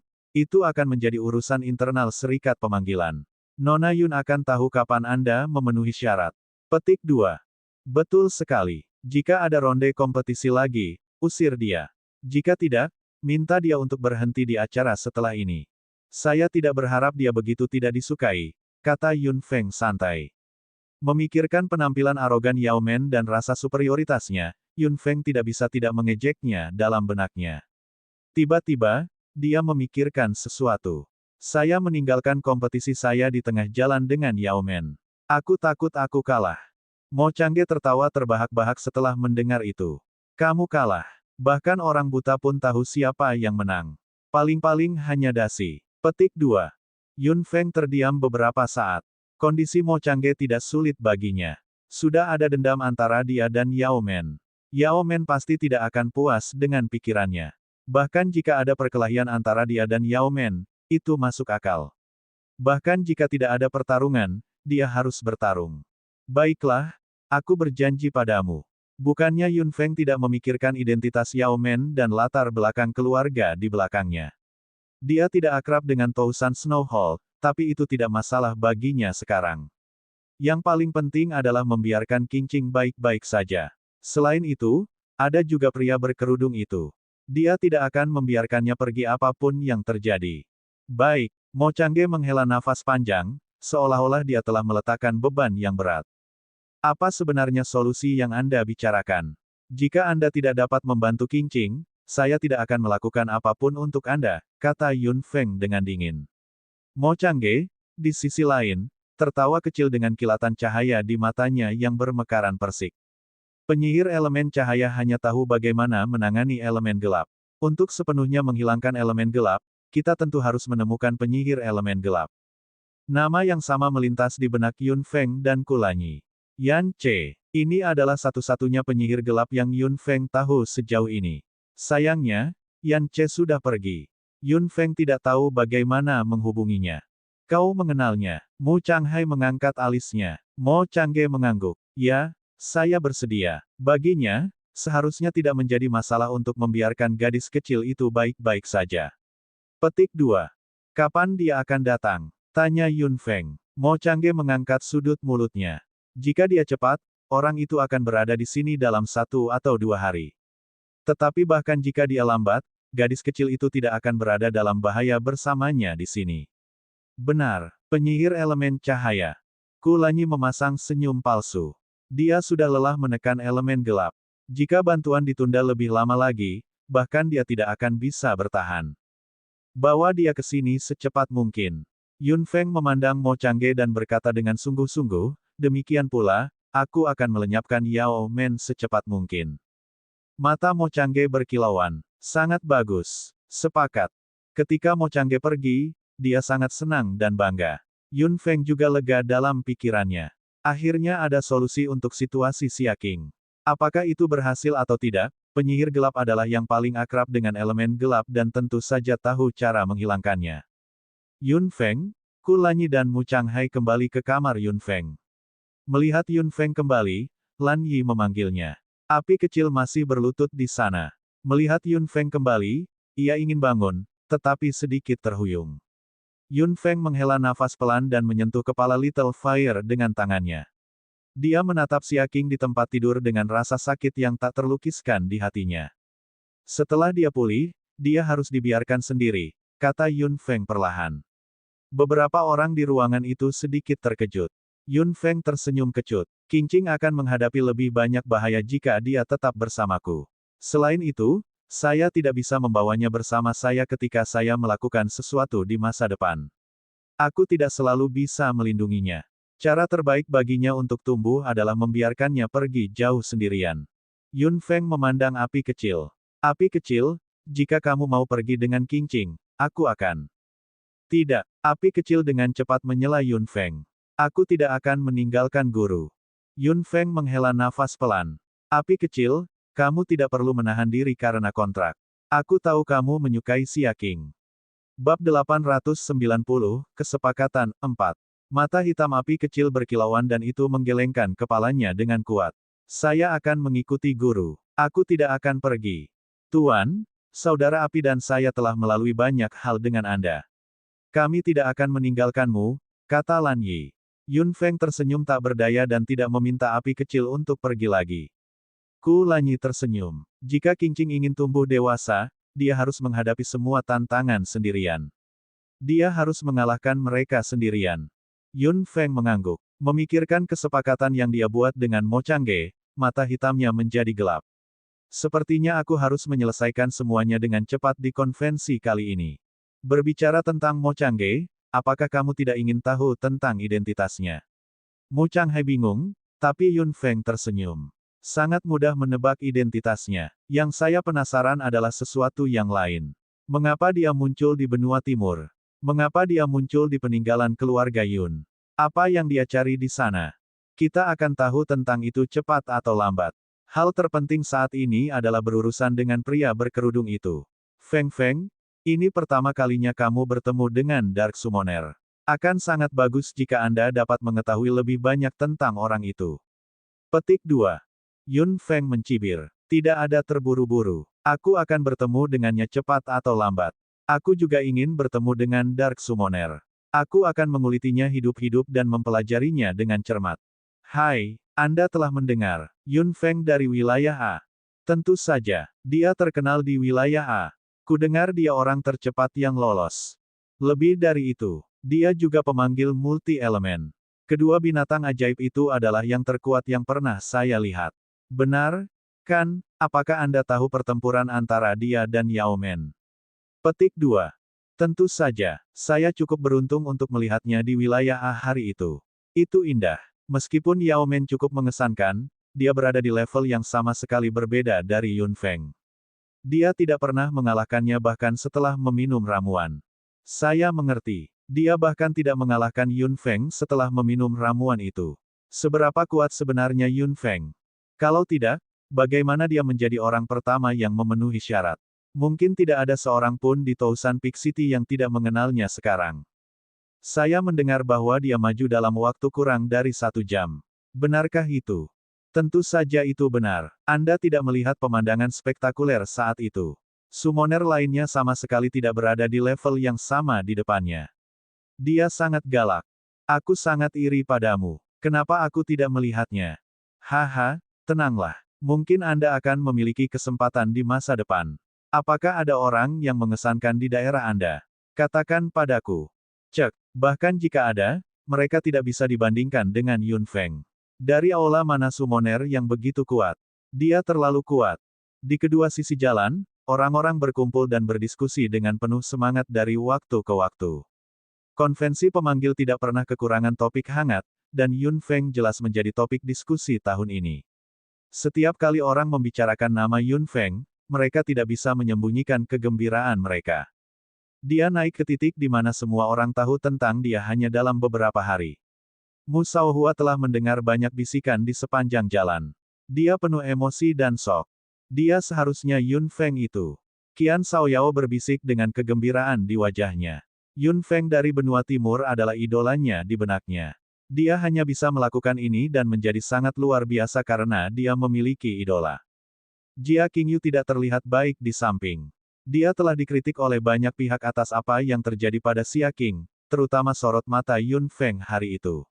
akan menjadi urusan internal serikat pemanggilan. Nona Yun akan tahu kapan Anda memenuhi syarat. Petik 2. Betul sekali. Jika ada ronde kompetisi lagi, usir dia. Jika tidak, minta dia untuk berhenti di acara setelah ini. Saya tidak berharap dia begitu tidak disukai, kata Yun Feng santai. Memikirkan penampilan arogan Yao Men dan rasa superioritasnya, Yun Feng tidak bisa tidak mengejeknya dalam benaknya. Tiba-tiba, dia memikirkan sesuatu. Saya meninggalkan kompetisi saya di tengah jalan dengan Yao Men. Aku takut aku kalah. Mo Changge tertawa terbahak-bahak setelah mendengar itu. Kamu kalah. Bahkan orang buta pun tahu siapa yang menang. Paling-paling hanya dasi. Petik 2. Yun Feng terdiam beberapa saat. Kondisi Mo Changge tidak sulit baginya. Sudah ada dendam antara dia dan Yao Men. Yao Men pasti tidak akan puas dengan pikirannya. Bahkan jika ada perkelahian antara dia dan Yao Men, itu masuk akal. Bahkan jika tidak ada pertarungan, dia harus bertarung. Baiklah, aku berjanji padamu. Bukannya Yun Feng tidak memikirkan identitas Yao Men dan latar belakang keluarga di belakangnya. Dia tidak akrab dengan Tousan Snow Hall, tapi itu tidak masalah baginya sekarang. Yang paling penting adalah membiarkan Qingqing baik-baik saja. Selain itu, ada juga pria berkerudung itu. Dia tidak akan membiarkannya pergi apapun yang terjadi. Baik, Mo Changge menghela nafas panjang, seolah-olah dia telah meletakkan beban yang berat. Apa sebenarnya solusi yang Anda bicarakan? Jika Anda tidak dapat membantu Qingqing, saya tidak akan melakukan apapun untuk Anda, kata Yun Feng dengan dingin. Mo Changge, di sisi lain, tertawa kecil dengan kilatan cahaya di matanya yang bermekaran persik. Penyihir elemen cahaya hanya tahu bagaimana menangani elemen gelap. Untuk sepenuhnya menghilangkan elemen gelap, kita tentu harus menemukan penyihir elemen gelap. Nama yang sama melintas di benak Yun Feng dan Kulanyi. Yan Ce. Ini adalah satu-satunya penyihir gelap yang Yun Feng tahu sejauh ini. Sayangnya, Yan Ce sudah pergi. Yun Feng tidak tahu bagaimana menghubunginya. Kau mengenalnya. Mu Changhai mengangkat alisnya. Mo Changge mengangguk. Ya, saya bersedia. Baginya, seharusnya tidak menjadi masalah untuk membiarkan gadis kecil itu baik-baik saja. Petik 2. Kapan dia akan datang? Tanya Yun Feng. Mo Changge mengangkat sudut mulutnya. Jika dia cepat, orang itu akan berada di sini dalam 1 atau 2 hari. Tetapi bahkan jika dia lambat, gadis kecil itu tidak akan berada dalam bahaya bersamanya di sini. Benar, penyihir elemen cahaya. Kulanyi memasang senyum palsu. Dia sudah lelah menekan elemen gelap. Jika bantuan ditunda lebih lama lagi, bahkan dia tidak akan bisa bertahan. Bawa dia ke sini secepat mungkin. Yun Feng memandang Mo Changge dan berkata dengan sungguh-sungguh, demikian pula, aku akan melenyapkan Yao Men secepat mungkin. Mata Mo Changge berkilauan. Sangat bagus. Sepakat. Ketika Mo Changge pergi, dia sangat senang dan bangga. Yun Feng juga lega dalam pikirannya. Akhirnya ada solusi untuk situasi Xia Qing. Apakah itu berhasil atau tidak, penyihir gelap adalah yang paling akrab dengan elemen gelap dan tentu saja tahu cara menghilangkannya. Yun Feng, Kulanyi dan Mu Changhai kembali ke kamar Yun Feng. Melihat Yun Feng kembali, Lan Yi memanggilnya. Api kecil masih berlutut di sana. Melihat Yun Feng kembali, ia ingin bangun, tetapi sedikit terhuyung. Yun Feng menghela nafas pelan dan menyentuh kepala Little Fire dengan tangannya. Dia menatap Xia Qing di tempat tidur dengan rasa sakit yang tak terlukiskan di hatinya. Setelah dia pulih, dia harus dibiarkan sendiri, kata Yun Feng perlahan. Beberapa orang di ruangan itu sedikit terkejut. Yun Feng tersenyum kecut. Qingqing akan menghadapi lebih banyak bahaya jika dia tetap bersamaku. Selain itu, saya tidak bisa membawanya bersama saya ketika saya melakukan sesuatu di masa depan. Aku tidak selalu bisa melindunginya. Cara terbaik baginya untuk tumbuh adalah membiarkannya pergi jauh sendirian. Yun Feng memandang api kecil. Api kecil, jika kamu mau pergi dengan Qingqing, aku akan. Tidak, api kecil dengan cepat menyela Yun Feng. Aku tidak akan meninggalkan guru. Yun Feng menghela nafas pelan. Api kecil, kamu tidak perlu menahan diri karena kontrak. Aku tahu kamu menyukai Xia Qing. Bab 890, Kesepakatan 4. Mata hitam api kecil berkilauan dan itu menggelengkan kepalanya dengan kuat. Saya akan mengikuti guru. Aku tidak akan pergi. Tuan, saudara api dan saya telah melalui banyak hal dengan Anda. Kami tidak akan meninggalkanmu, kata Lan Yi. Yun Feng tersenyum tak berdaya dan tidak meminta api kecil untuk pergi lagi. Kulanyi tersenyum. Jika Qingqing ingin tumbuh dewasa, dia harus menghadapi semua tantangan sendirian. Dia harus mengalahkan mereka sendirian. Yun Feng mengangguk. Memikirkan kesepakatan yang dia buat dengan Mo Changge, mata hitamnya menjadi gelap. Sepertinya aku harus menyelesaikan semuanya dengan cepat di konvensi kali ini. Berbicara tentang Mo Changge, apakah kamu tidak ingin tahu tentang identitasnya? Mu Changhai bingung, tapi Yun Feng tersenyum. Sangat mudah menebak identitasnya. Yang saya penasaran adalah sesuatu yang lain. Mengapa dia muncul di benua timur? Mengapa dia muncul di peninggalan keluarga Yun? Apa yang dia cari di sana? Kita akan tahu tentang itu cepat atau lambat. Hal terpenting saat ini adalah berurusan dengan pria berkerudung itu. Feng Feng, ini pertama kalinya kamu bertemu dengan Dark Summoner. Akan sangat bagus jika Anda dapat mengetahui lebih banyak tentang orang itu. Petik 2. Yun Feng mencibir. Tidak ada terburu-buru. Aku akan bertemu dengannya cepat atau lambat. Aku juga ingin bertemu dengan Dark Summoner. Aku akan mengulitinya hidup-hidup dan mempelajarinya dengan cermat. Hai, Anda telah mendengar. Yun Feng dari wilayah A. Tentu saja, dia terkenal di wilayah A. Kudengar dia orang tercepat yang lolos. Lebih dari itu, dia juga pemanggil multi-elemen. Kedua binatang ajaib itu adalah yang terkuat yang pernah saya lihat. Benar, kan? Apakah Anda tahu pertempuran antara dia dan Yao Men? Petik 2. Tentu saja, saya cukup beruntung untuk melihatnya di wilayah A hari itu. Itu indah. Meskipun Yao Men cukup mengesankan, dia berada di level yang sama sekali berbeda dari Yun Feng. Dia tidak pernah mengalahkannya bahkan setelah meminum ramuan. Saya mengerti. Dia bahkan tidak mengalahkan Yun Feng setelah meminum ramuan itu. Seberapa kuat sebenarnya Yun Feng? Kalau tidak, bagaimana dia menjadi orang pertama yang memenuhi syarat? Mungkin tidak ada seorang pun di Tousan Peak City yang tidak mengenalnya sekarang. Saya mendengar bahwa dia maju dalam waktu kurang dari 1 jam. Benarkah itu? Tentu saja itu benar. Anda tidak melihat pemandangan spektakuler saat itu. Summoner lainnya sama sekali tidak berada di level yang sama di depannya. Dia sangat galak. Aku sangat iri padamu. Kenapa aku tidak melihatnya? Haha, tenanglah. Mungkin Anda akan memiliki kesempatan di masa depan. Apakah ada orang yang mengesankan di daerah Anda? Katakan padaku. Cek, bahkan jika ada, mereka tidak bisa dibandingkan dengan Yun Feng. Dari aula mana summoner yang begitu kuat? Dia terlalu kuat. Di kedua sisi jalan, orang-orang berkumpul dan berdiskusi dengan penuh semangat dari waktu ke waktu. Konvensi pemanggil tidak pernah kekurangan topik hangat, dan Yun Feng jelas menjadi topik diskusi tahun ini. Setiap kali orang membicarakan nama Yun Feng, mereka tidak bisa menyembunyikan kegembiraan mereka. Dia naik ke titik di mana semua orang tahu tentang dia hanya dalam beberapa hari. Mu Shaohua telah mendengar banyak bisikan di sepanjang jalan. Dia penuh emosi dan shock. Dia seharusnya Yun Feng itu. Qian Shaoyao berbisik dengan kegembiraan di wajahnya. Yun Feng dari benua timur adalah idolanya di benaknya. Dia hanya bisa melakukan ini dan menjadi sangat luar biasa karena dia memiliki idola. Jia Qingyu tidak terlihat baik di samping. Dia telah dikritik oleh banyak pihak atas apa yang terjadi pada Xia Qing, terutama sorot mata Yun Feng hari itu.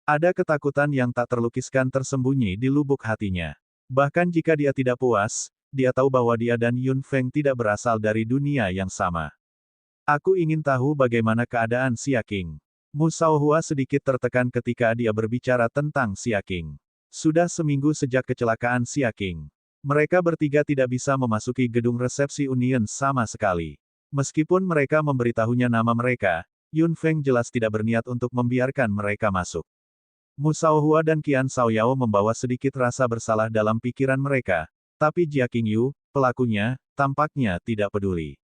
Ada ketakutan yang tak terlukiskan tersembunyi di lubuk hatinya. Bahkan jika dia tidak puas, dia tahu bahwa dia dan Yun Feng tidak berasal dari dunia yang sama. Aku ingin tahu bagaimana keadaan Xia Qing. Mu Shaohua sedikit tertekan ketika dia berbicara tentang Xia Qing. Sudah seminggu sejak kecelakaan Xia Qing. Mereka bertiga tidak bisa memasuki gedung resepsi Union sama sekali. Meskipun mereka memberitahunya nama mereka, Yun Feng jelas tidak berniat untuk membiarkan mereka masuk. Mu Shaohua dan Qian Shaoyao membawa sedikit rasa bersalah dalam pikiran mereka, tapi Jia Qingyu, pelakunya, tampaknya tidak peduli.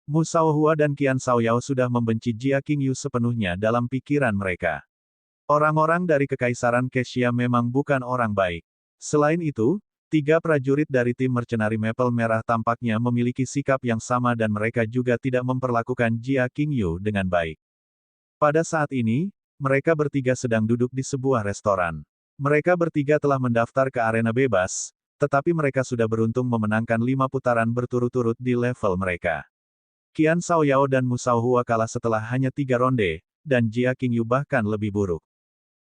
Mu Shaohua dan Qian Shaoyao sudah membenci Jia Qingyu sepenuhnya dalam pikiran mereka. Orang-orang dari Kekaisaran Kexia memang bukan orang baik. Selain itu, 3 prajurit dari tim mercenari Maple Merah tampaknya memiliki sikap yang sama dan mereka juga tidak memperlakukan Jia Qingyu dengan baik. Pada saat ini, mereka bertiga sedang duduk di sebuah restoran. Mereka bertiga telah mendaftar ke arena bebas, tetapi mereka sudah beruntung memenangkan 5 putaran berturut-turut di level mereka. Qian Shaoyao dan Mu Shaohua kalah setelah hanya 3 ronde, dan Jia Qingyu bahkan lebih buruk.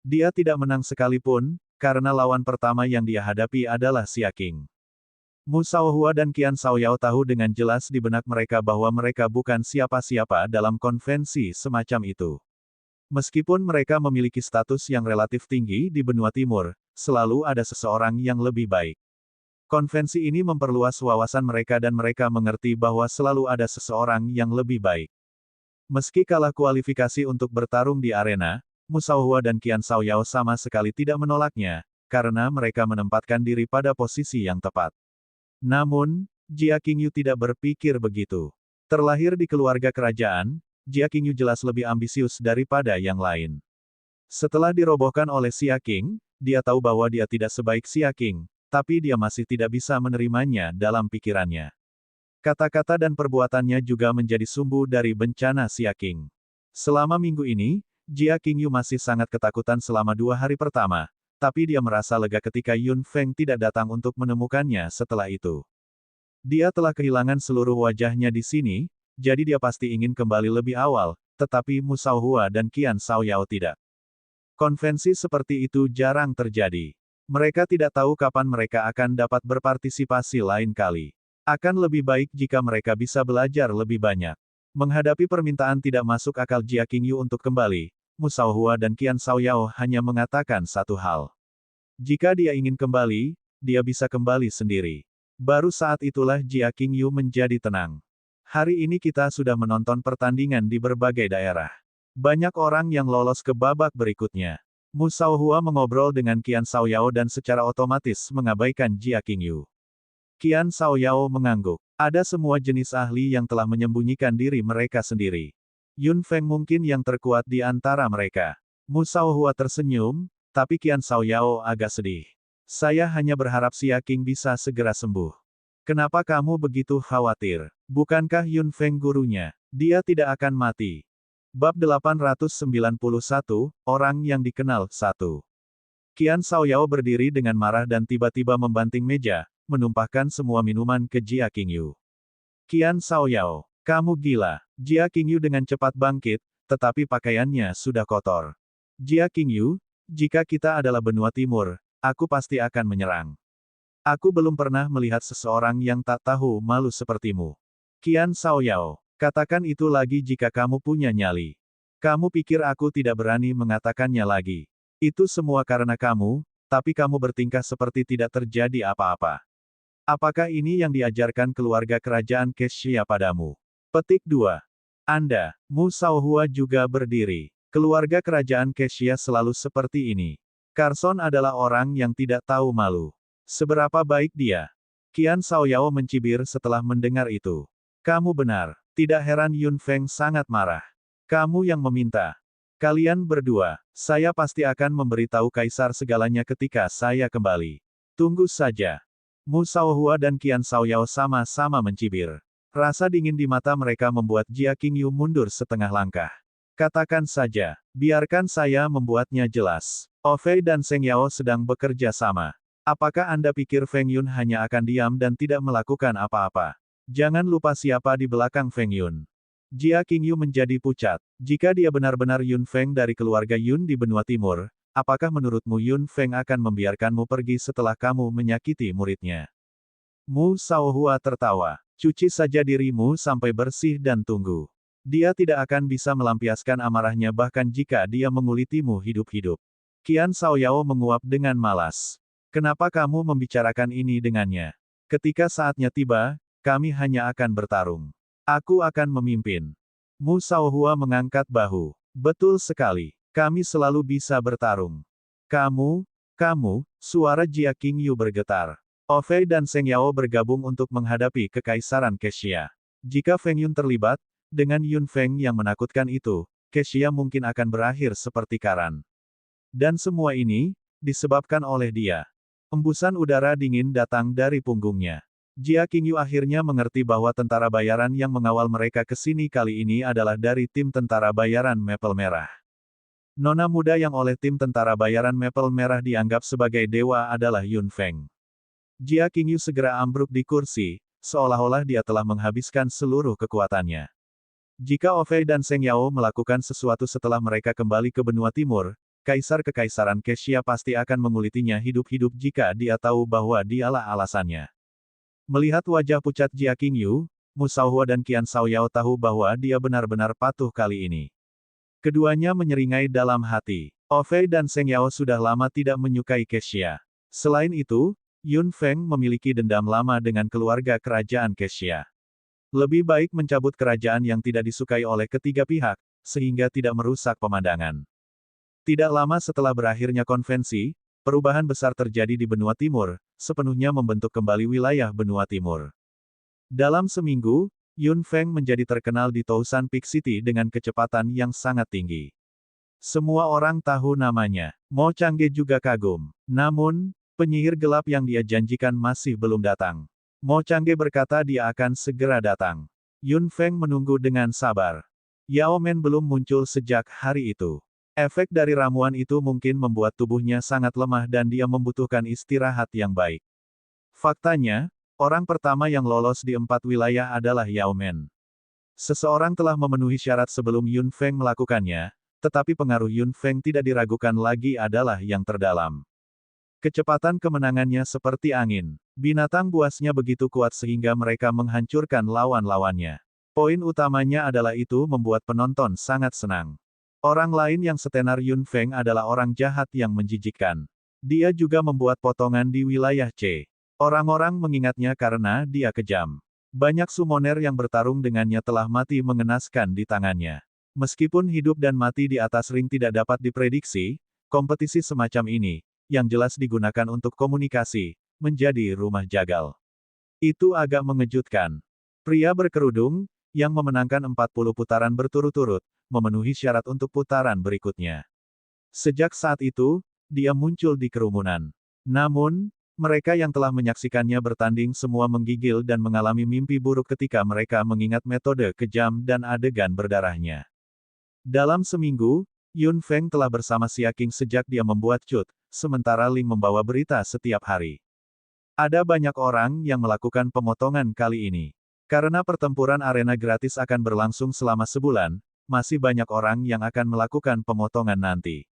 Dia tidak menang sekalipun, karena lawan pertama yang dia hadapi adalah Xia Qing. Mu Shaohua dan Qian Shaoyao tahu dengan jelas di benak mereka bahwa mereka bukan siapa-siapa dalam konvensi semacam itu. Meskipun mereka memiliki status yang relatif tinggi di benua timur, selalu ada seseorang yang lebih baik. Konvensi ini memperluas wawasan mereka dan mereka mengerti bahwa selalu ada seseorang yang lebih baik. Meski kalah kualifikasi untuk bertarung di arena, Mu Shaohua dan Qian Shaoyao sama sekali tidak menolaknya, karena mereka menempatkan diri pada posisi yang tepat. Namun, Jia Qingyu tidak berpikir begitu. Terlahir di keluarga kerajaan, Jia Qingyu jelas lebih ambisius daripada yang lain. Setelah dirobohkan oleh Xia Qing, dia tahu bahwa dia tidak sebaik Xia Qing, tapi dia masih tidak bisa menerimanya dalam pikirannya. Kata-kata dan perbuatannya juga menjadi sumbu dari bencana Xia Qing. Selama minggu ini, Jia Qingyu masih sangat ketakutan selama 2 hari pertama, tapi dia merasa lega ketika Yun Feng tidak datang untuk menemukannya setelah itu. Dia telah kehilangan seluruh wajahnya di sini, jadi dia pasti ingin kembali lebih awal, tetapi Mu Shaohua dan Qian Shaoyao tidak. Konvensi seperti itu jarang terjadi. Mereka tidak tahu kapan mereka akan dapat berpartisipasi lain kali. Akan lebih baik jika mereka bisa belajar lebih banyak. Menghadapi permintaan tidak masuk akal Jia Qingyu untuk kembali, Mu Shaohua dan Qian Shaoyao hanya mengatakan satu hal. Jika dia ingin kembali, dia bisa kembali sendiri. Baru saat itulah Jia Qingyu menjadi tenang. Hari ini kita sudah menonton pertandingan di berbagai daerah. Banyak orang yang lolos ke babak berikutnya. Mu Shaohua mengobrol dengan Qian Shaoyao dan secara otomatis mengabaikan Jia Qingyu. Qian Shaoyao mengangguk. Ada semua jenis ahli yang telah menyembunyikan diri mereka sendiri. Yun Feng mungkin yang terkuat di antara mereka. Mu Shaohua tersenyum, tapi Qian Shaoyao agak sedih. Saya hanya berharap Xia Qing bisa segera sembuh. Kenapa kamu begitu khawatir? Bukankah Yun Feng gurunya? Dia tidak akan mati. Bab 891, Orang yang dikenal, 1. Qian Shaoyao berdiri dengan marah dan tiba-tiba membanting meja, menumpahkan semua minuman ke Jia Qingyu. Qian Shaoyao, kamu gila. Jia Qingyu dengan cepat bangkit, tetapi pakaiannya sudah kotor. Jia Qingyu, jika kita adalah benua timur, aku pasti akan menyerang. Aku belum pernah melihat seseorang yang tak tahu malu sepertimu. Qian Shaoyao, katakan itu lagi jika kamu punya nyali. Kamu pikir aku tidak berani mengatakannya lagi. Itu semua karena kamu, tapi kamu bertingkah seperti tidak terjadi apa-apa. Apakah ini yang diajarkan keluarga kerajaan Kexia padamu? Petik 2. Anda, Mu Shaohua juga berdiri. Keluarga kerajaan Kexia selalu seperti ini. Carson adalah orang yang tidak tahu malu. Seberapa baik dia? Qian Shaoyao mencibir setelah mendengar itu. Kamu benar. Tidak heran Yun Feng sangat marah. Kamu yang meminta. Kalian berdua, saya pasti akan memberitahu kaisar segalanya ketika saya kembali. Tunggu saja. Mu Shaohua dan Qian Shaoyao sama-sama mencibir. Rasa dingin di mata mereka membuat Jia Qingyu mundur setengah langkah. Katakan saja, biarkan saya membuatnya jelas. Ofei dan Seng Yao sedang bekerja sama. Apakah Anda pikir Feng Yun hanya akan diam dan tidak melakukan apa-apa? Jangan lupa siapa di belakang Feng Yun. Jia Qingyu menjadi pucat. Jika dia benar-benar Yun Feng dari keluarga Yun di benua timur, apakah menurutmu Yun Feng akan membiarkanmu pergi setelah kamu menyakiti muridnya? Mu Shaohua tertawa. Cuci saja dirimu sampai bersih dan tunggu. Dia tidak akan bisa melampiaskan amarahnya bahkan jika dia mengulitimu hidup-hidup. Qian Shaoyao menguap dengan malas. Kenapa kamu membicarakan ini dengannya? Ketika saatnya tiba, kami hanya akan bertarung. Aku akan memimpin. Mu Shaohua mengangkat bahu. Betul sekali. Kami selalu bisa bertarung. Kamu, suara Jia Qingyu bergetar. Ofei dan Seng Yao bergabung untuk menghadapi Kekaisaran Kexia. Jika Feng Yun terlibat, dengan Yun Feng yang menakutkan itu, Kexia mungkin akan berakhir seperti Karan. Dan semua ini, disebabkan oleh dia. Embusan udara dingin datang dari punggungnya. Jia Qingyu akhirnya mengerti bahwa tentara bayaran yang mengawal mereka ke sini kali ini adalah dari tim tentara bayaran Maple Merah. Nona muda yang oleh tim tentara bayaran Maple Merah dianggap sebagai dewa adalah Yun Feng. Jia Qingyu segera ambruk di kursi, seolah-olah dia telah menghabiskan seluruh kekuatannya. Jika Ofei dan Seng Yao melakukan sesuatu setelah mereka kembali ke benua timur, Kekaisaran Kexia pasti akan mengulitinya hidup-hidup jika dia tahu bahwa dialah alasannya. Melihat wajah pucat Jia Qingyu, Mu Shaohua dan Qian Shaoyao tahu bahwa dia benar-benar patuh kali ini. Keduanya menyeringai dalam hati. Ofei dan Seng Yao sudah lama tidak menyukai Kexia. Selain itu, Yun Feng memiliki dendam lama dengan keluarga kerajaan Kexia. Lebih baik mencabut kerajaan yang tidak disukai oleh ketiga pihak, sehingga tidak merusak pemandangan. Tidak lama setelah berakhirnya konvensi, perubahan besar terjadi di benua timur, sepenuhnya membentuk kembali wilayah benua timur. Dalam seminggu, Yun Feng menjadi terkenal di Tousan Peak City dengan kecepatan yang sangat tinggi. Semua orang tahu namanya. Mo Changge juga kagum. Namun, penyihir gelap yang dia janjikan masih belum datang. Mo Changge berkata dia akan segera datang. Yun Feng menunggu dengan sabar. Yao Men belum muncul sejak hari itu. Efek dari ramuan itu mungkin membuat tubuhnya sangat lemah dan dia membutuhkan istirahat yang baik. Faktanya, orang pertama yang lolos di 4 wilayah adalah Yao Men. Seseorang telah memenuhi syarat sebelum Yun Feng melakukannya, tetapi pengaruh Yun Feng tidak diragukan lagi adalah yang terdalam. Kecepatan kemenangannya seperti angin. Binatang buasnya begitu kuat sehingga mereka menghancurkan lawan-lawannya. Poin utamanya adalah itu membuat penonton sangat senang. Orang lain yang setenar Yun Feng adalah orang jahat yang menjijikkan. Dia juga membuat potongan di wilayah C. Orang-orang mengingatnya karena dia kejam. Banyak summoner yang bertarung dengannya telah mati mengenaskan di tangannya. Meskipun hidup dan mati di atas ring tidak dapat diprediksi, kompetisi semacam ini, yang jelas digunakan untuk komunikasi, menjadi rumah jagal. Itu agak mengejutkan. Pria berkerudung, yang memenangkan 40 putaran berturut-turut, memenuhi syarat untuk putaran berikutnya. Sejak saat itu, dia muncul di kerumunan. Namun, mereka yang telah menyaksikannya bertanding semua menggigil dan mengalami mimpi buruk ketika mereka mengingat metode kejam dan adegan berdarahnya. Dalam seminggu, Yun Feng telah bersama Xia Qing sejak dia membuat cut, sementara Ling membawa berita setiap hari. Ada banyak orang yang melakukan pemotongan kali ini. Karena pertempuran arena gratis akan berlangsung selama sebulan, masih banyak orang yang akan melakukan pemotongan nanti.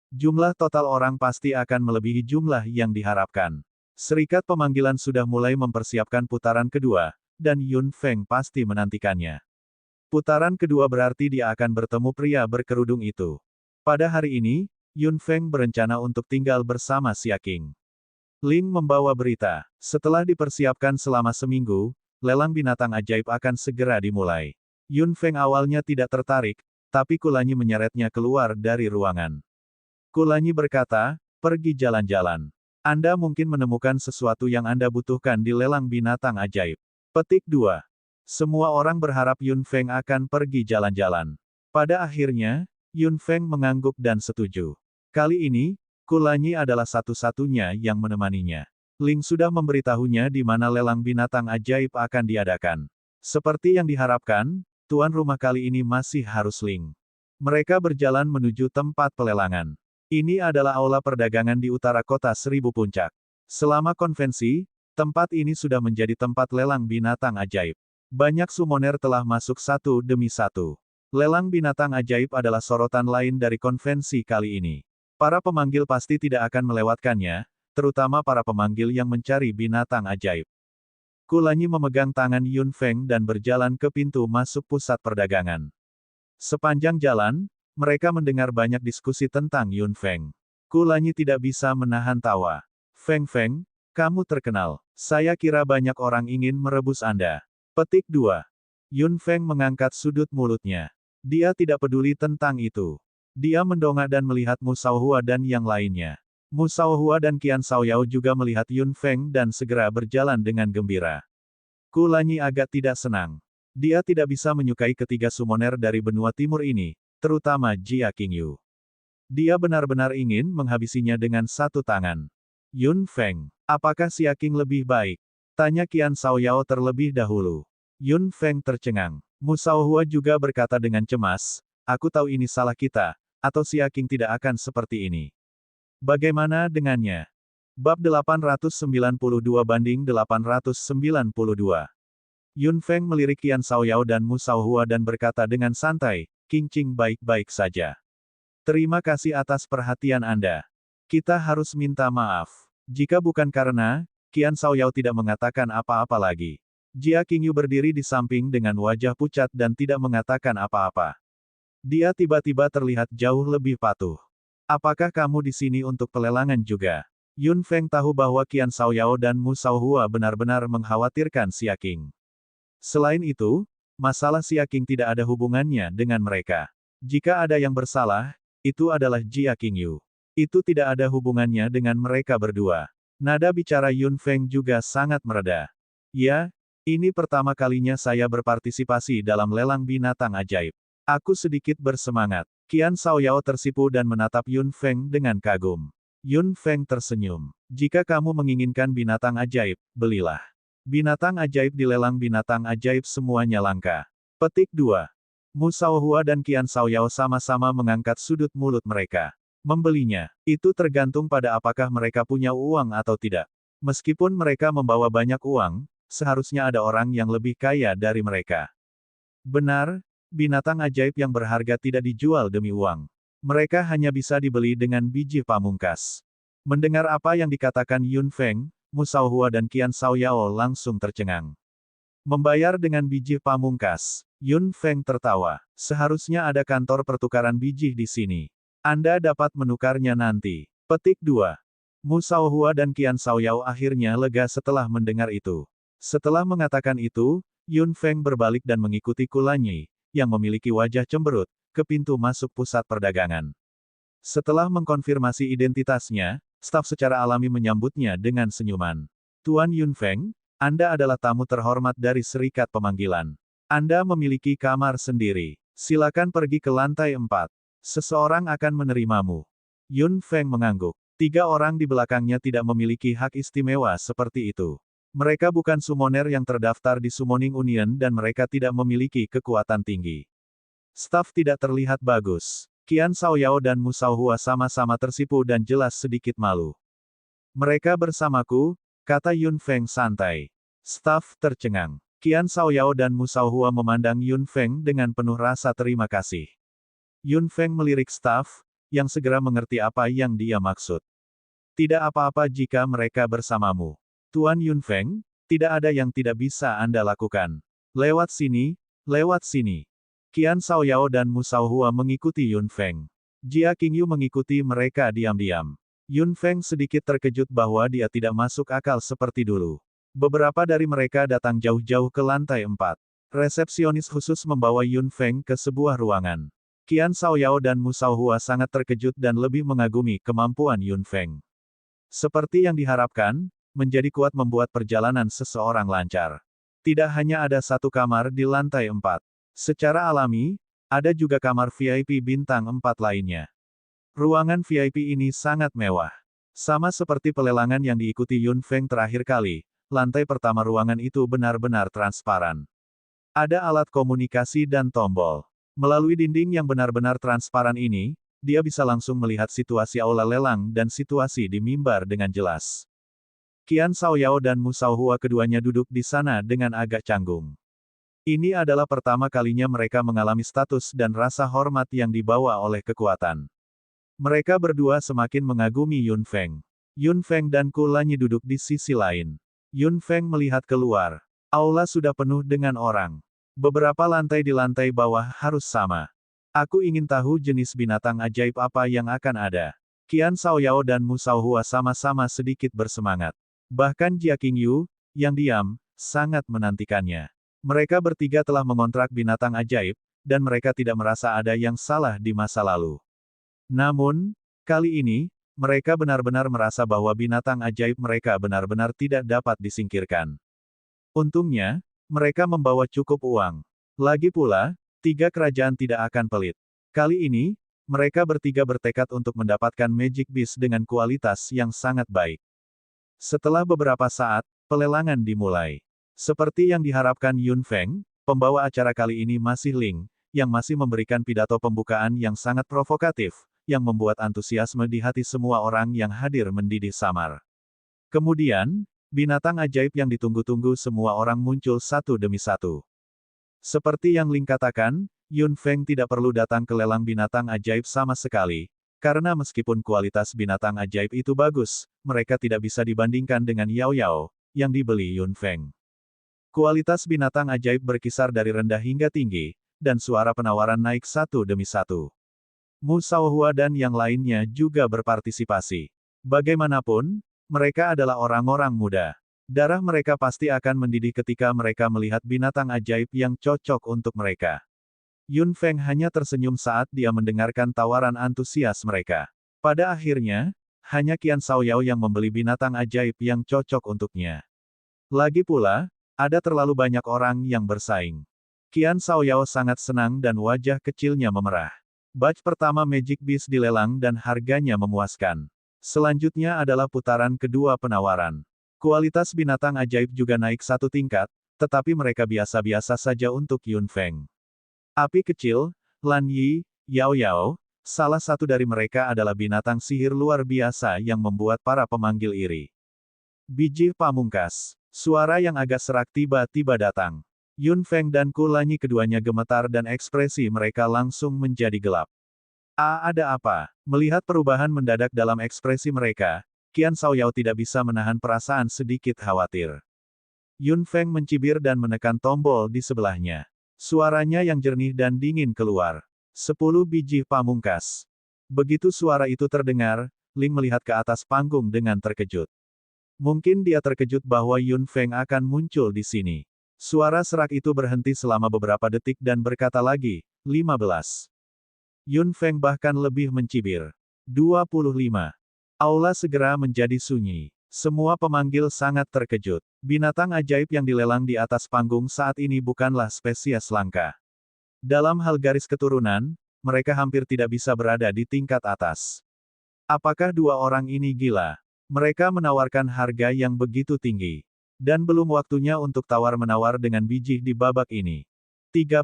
Jumlah total orang pasti akan melebihi jumlah yang diharapkan. Serikat pemanggilan sudah mulai mempersiapkan putaran kedua, dan Yun Feng pasti menantikannya. Putaran kedua berarti dia akan bertemu pria berkerudung itu. Pada hari ini, Yun Feng berencana untuk tinggal bersama Xia Qing. Ling membawa berita. Setelah dipersiapkan selama seminggu, lelang binatang ajaib akan segera dimulai. Yun Feng awalnya tidak tertarik, tapi Kulanyi menyeretnya keluar dari ruangan. Kulanyi berkata, pergi jalan-jalan. Anda mungkin menemukan sesuatu yang Anda butuhkan di lelang binatang ajaib. Petik 2. Semua orang berharap Yun Feng akan pergi jalan-jalan. Pada akhirnya, Yun Feng mengangguk dan setuju. Kali ini, Kulanyi adalah satu-satunya yang menemaninya. Ling sudah memberitahunya di mana lelang binatang ajaib akan diadakan. Seperti yang diharapkan, tuan rumah kali ini masih harus Ling. Mereka berjalan menuju tempat pelelangan. Ini adalah aula perdagangan di utara kota Seribu Puncak. Selama konvensi, tempat ini sudah menjadi tempat lelang binatang ajaib. Banyak summoner telah masuk satu demi satu. Lelang binatang ajaib adalah sorotan lain dari konvensi kali ini. Para pemanggil pasti tidak akan melewatkannya, terutama para pemanggil yang mencari binatang ajaib. Kulanyi memegang tangan Yun Feng dan berjalan ke pintu masuk pusat perdagangan. Sepanjang jalan, mereka mendengar banyak diskusi tentang Yun Feng. Kulanyi tidak bisa menahan tawa. Feng Feng, kamu terkenal. Saya kira banyak orang ingin merebus Anda. Petik 2. Yun Feng mengangkat sudut mulutnya. Dia tidak peduli tentang itu. Dia mendongak dan melihat Mu Shaohua dan yang lainnya. Mu Shaohua dan Qian Shaoyao juga melihat Yun Feng dan segera berjalan dengan gembira. Kulanyi agak tidak senang. Dia tidak bisa menyukai ketiga summoner dari benua timur ini, terutama Jia Qingyu. Dia benar-benar ingin menghabisinya dengan satu tangan. Yun Feng, apakah Xia Qing lebih baik? Tanya Qian Shaoyao terlebih dahulu. Yun Feng tercengang. Mu Shaohua juga berkata dengan cemas, aku tahu ini salah kita, atau Xia Qing tidak akan seperti ini. Bagaimana dengannya? Bab 892-892. Yun Feng melirik Qian Shaoyao dan Mu Shaohua dan berkata dengan santai, Qing Qing baik-baik saja. Terima kasih atas perhatian Anda. Kita harus minta maaf. Jika bukan karena, Qian Shaoyao tidak mengatakan apa-apa lagi. Jia Qingyu berdiri di samping dengan wajah pucat dan tidak mengatakan apa-apa. Dia tiba-tiba terlihat jauh lebih patuh. Apakah kamu di sini untuk pelelangan juga? Yun Feng tahu bahwa Qian Shaoyao dan Mu Shaohua benar-benar mengkhawatirkan Xia Qing. Selain itu, masalah Xia Qing tidak ada hubungannya dengan mereka. Jika ada yang bersalah, itu adalah Jia Qingyu. Itu tidak ada hubungannya dengan mereka berdua. Nada bicara Yun Feng juga sangat mereda. Ya, ini pertama kalinya saya berpartisipasi dalam lelang binatang ajaib. Aku sedikit bersemangat. Qian Shaoyao tersipu dan menatap Yun Feng dengan kagum. Yun Feng tersenyum. Jika kamu menginginkan binatang ajaib, belilah. Binatang ajaib di lelang binatang ajaib semuanya langka. Petik 2. Mu Shaohua dan Qian Shaoyao sama-sama mengangkat sudut mulut mereka. Membelinya, itu tergantung pada apakah mereka punya uang atau tidak. Meskipun mereka membawa banyak uang, seharusnya ada orang yang lebih kaya dari mereka. Benar, binatang ajaib yang berharga tidak dijual demi uang. Mereka hanya bisa dibeli dengan biji pamungkas. Mendengar apa yang dikatakan Yun Feng, Mu Shaohua dan Qian Shaoyao langsung tercengang. Membayar dengan biji pamungkas. Yun Feng tertawa. Seharusnya ada kantor pertukaran biji di sini. Anda dapat menukarnya nanti. Petik 2. Mu Shaohua dan Qian Shaoyao akhirnya lega setelah mendengar itu. Setelah mengatakan itu, Yun Feng berbalik dan mengikuti Kulanyi, yang memiliki wajah cemberut, ke pintu masuk pusat perdagangan. Setelah mengkonfirmasi identitasnya, staf secara alami menyambutnya dengan senyuman. Tuan Yun Feng, Anda adalah tamu terhormat dari Serikat Pemanggilan. Anda memiliki kamar sendiri. Silakan pergi ke lantai 4. Seseorang akan menerimamu. Yun Feng mengangguk. 3 orang di belakangnya tidak memiliki hak istimewa seperti itu. Mereka bukan summoner yang terdaftar di Summoning Union dan mereka tidak memiliki kekuatan tinggi. Staf tidak terlihat bagus. Qian Shaoyao dan Mu Shaohua sama-sama tersipu dan jelas sedikit malu. Mereka bersamaku, kata Yun Feng santai. Staf tercengang. Qian Shaoyao dan Mu Shaohua memandang Yun Feng dengan penuh rasa terima kasih. Yun Feng melirik staf, yang segera mengerti apa yang dia maksud. Tidak apa-apa jika mereka bersamamu. Tuan Yun Feng, tidak ada yang tidak bisa Anda lakukan. Lewat sini, lewat sini. Qian Shaoyao dan Mu Shaohua mengikuti Yun Feng. Jia Qingyu mengikuti mereka diam-diam. Yun Feng sedikit terkejut bahwa dia tidak masuk akal seperti dulu. Beberapa dari mereka datang jauh-jauh ke lantai 4. Resepsionis khusus membawa Yun Feng ke sebuah ruangan. Qian Shaoyao dan Mu Shaohua sangat terkejut dan lebih mengagumi kemampuan Yun Feng. Seperti yang diharapkan, menjadi kuat membuat perjalanan seseorang lancar. Tidak hanya ada satu kamar di lantai 4. Secara alami, ada juga kamar VIP bintang 4 lainnya. Ruangan VIP ini sangat mewah. Sama seperti pelelangan yang diikuti Yun Feng terakhir kali, lantai pertama ruangan itu benar-benar transparan. Ada alat komunikasi dan tombol. Melalui dinding yang benar-benar transparan ini, dia bisa langsung melihat situasi aula lelang dan situasi di mimbar dengan jelas. Qian Shaoyao dan Mu Shaohua keduanya duduk di sana dengan agak canggung. Ini adalah pertama kalinya mereka mengalami status dan rasa hormat yang dibawa oleh kekuatan. Mereka berdua semakin mengagumi Yun Feng. Yun Feng dan Kulanyi duduk di sisi lain. Yun Feng melihat keluar. Aula sudah penuh dengan orang. Beberapa lantai di lantai bawah harus sama. Aku ingin tahu jenis binatang ajaib apa yang akan ada. Qian Shaoyao dan Mu Shaohua sama-sama sedikit bersemangat. Bahkan Jia Qingyu, yang diam, sangat menantikannya. Mereka bertiga telah mengontrak binatang ajaib, dan mereka tidak merasa ada yang salah di masa lalu. Namun, kali ini, mereka benar-benar merasa bahwa binatang ajaib mereka benar-benar tidak dapat disingkirkan. Untungnya, mereka membawa cukup uang. Lagi pula, 3 kerajaan tidak akan pelit. Kali ini, mereka bertiga bertekad untuk mendapatkan Magic Beast dengan kualitas yang sangat baik. Setelah beberapa saat, pelelangan dimulai. Seperti yang diharapkan Yun Feng, pembawa acara kali ini masih Ling, yang masih memberikan pidato pembukaan yang sangat provokatif, yang membuat antusiasme di hati semua orang yang hadir mendidih samar. Kemudian, binatang ajaib yang ditunggu-tunggu semua orang muncul satu demi satu. Seperti yang Ling katakan, Yun Feng tidak perlu datang ke lelang binatang ajaib sama sekali, karena meskipun kualitas binatang ajaib itu bagus, mereka tidak bisa dibandingkan dengan Yao Yao, yang dibeli Yun Feng. Kualitas binatang ajaib berkisar dari rendah hingga tinggi, dan suara penawaran naik satu demi satu. Mu Shaohua dan yang lainnya juga berpartisipasi. Bagaimanapun, mereka adalah orang-orang muda. Darah mereka pasti akan mendidih ketika mereka melihat binatang ajaib yang cocok untuk mereka. Yun Feng hanya tersenyum saat dia mendengarkan tawaran antusias mereka. Pada akhirnya, hanya Qian Shaoyao yang membeli binatang ajaib yang cocok untuknya. Lagi pula, ada terlalu banyak orang yang bersaing. Qian Shaoyao sangat senang dan wajah kecilnya memerah. Batch pertama Magic Beast dilelang dan harganya memuaskan. Selanjutnya adalah putaran kedua penawaran. Kualitas binatang ajaib juga naik satu tingkat, tetapi mereka biasa-biasa saja untuk Yun Feng. Api kecil, Lan Yi, Yao Yao, salah satu dari mereka adalah binatang sihir luar biasa yang membuat para pemanggil iri. Biji pamungkas. Suara yang agak serak tiba-tiba datang. Yun Feng dan Ku Lanyi keduanya gemetar dan ekspresi mereka langsung menjadi gelap. Ada apa? Melihat perubahan mendadak dalam ekspresi mereka, Qian Shaoyao tidak bisa menahan perasaan sedikit khawatir. Yun Feng mencibir dan menekan tombol di sebelahnya. Suaranya yang jernih dan dingin keluar. 10 biji pamungkas. Begitu suara itu terdengar, Ling melihat ke atas panggung dengan terkejut. Mungkin dia terkejut bahwa Yun Feng akan muncul di sini. Suara serak itu berhenti selama beberapa detik dan berkata lagi, 15. Yun Feng bahkan lebih mencibir. 25. Aula segera menjadi sunyi. Semua pemanggil sangat terkejut. Binatang ajaib yang dilelang di atas panggung saat ini bukanlah spesies langka. Dalam hal garis keturunan, mereka hampir tidak bisa berada di tingkat atas. Apakah dua orang ini gila? Mereka menawarkan harga yang begitu tinggi. Dan belum waktunya untuk tawar-menawar dengan biji di babak ini. 30.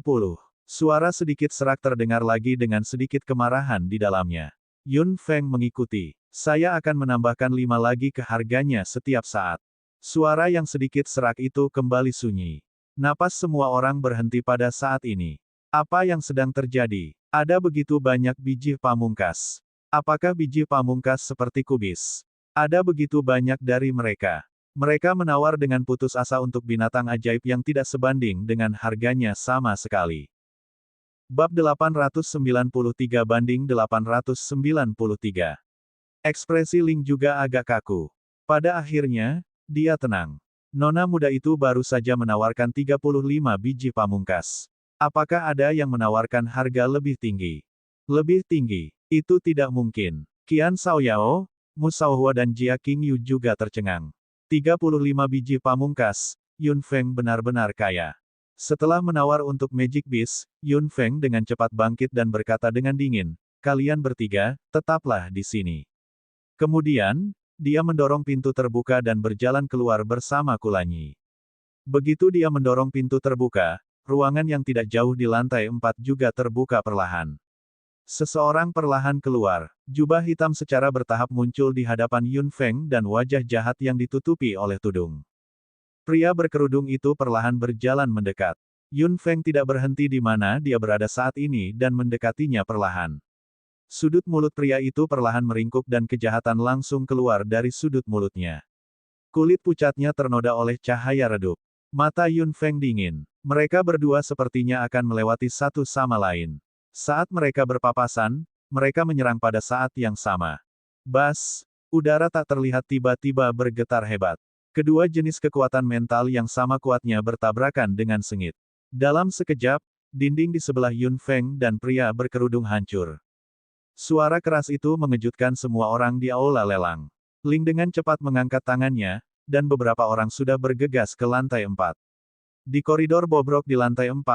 Suara sedikit serak terdengar lagi dengan sedikit kemarahan di dalamnya. Yun Feng mengikuti. Saya akan menambahkan 5 lagi ke harganya setiap saat. Suara yang sedikit serak itu kembali sunyi. Napas semua orang berhenti pada saat ini. Apa yang sedang terjadi? Ada begitu banyak biji pamungkas. Apakah biji pamungkas seperti kubis? Ada begitu banyak dari mereka. Mereka menawar dengan putus asa untuk binatang ajaib yang tidak sebanding dengan harganya sama sekali. Bab 893 banding 893. Ekspresi Ling juga agak kaku. Pada akhirnya, dia tenang. Nona muda itu baru saja menawarkan 35 biji pamungkas. Apakah ada yang menawarkan harga lebih tinggi? Lebih tinggi? Itu tidak mungkin. Qian Shaoyao, Mu Shaohua dan Jia Qingyu juga tercengang. 35 biji pamungkas, Yun Feng benar-benar kaya. Setelah menawar untuk Magic Beast, Yun Feng dengan cepat bangkit dan berkata dengan dingin, kalian bertiga, tetaplah di sini. Kemudian, dia mendorong pintu terbuka dan berjalan keluar bersama Ku Lanyi. Begitu dia mendorong pintu terbuka, ruangan yang tidak jauh di lantai 4 juga terbuka perlahan. Seseorang perlahan keluar. Jubah hitam secara bertahap muncul di hadapan Yun Feng dan wajah jahat yang ditutupi oleh tudung. Pria berkerudung itu perlahan berjalan mendekat. Yun Feng tidak berhenti di mana dia berada saat ini dan mendekatinya perlahan. Sudut mulut pria itu perlahan meringkuk dan kejahatan langsung keluar dari sudut mulutnya. Kulit pucatnya ternoda oleh cahaya redup. Mata Yun Feng dingin. Mereka berdua sepertinya akan melewati satu sama lain. Saat mereka berpapasan, mereka menyerang pada saat yang sama. Bas, udara tak terlihat tiba-tiba bergetar hebat. Kedua jenis kekuatan mental yang sama kuatnya bertabrakan dengan sengit. Dalam sekejap, dinding di sebelah Yun Feng dan pria berkerudung hancur. Suara keras itu mengejutkan semua orang di aula lelang. Ling dengan cepat mengangkat tangannya, dan beberapa orang sudah bergegas ke lantai 4. Di koridor bobrok di lantai 4,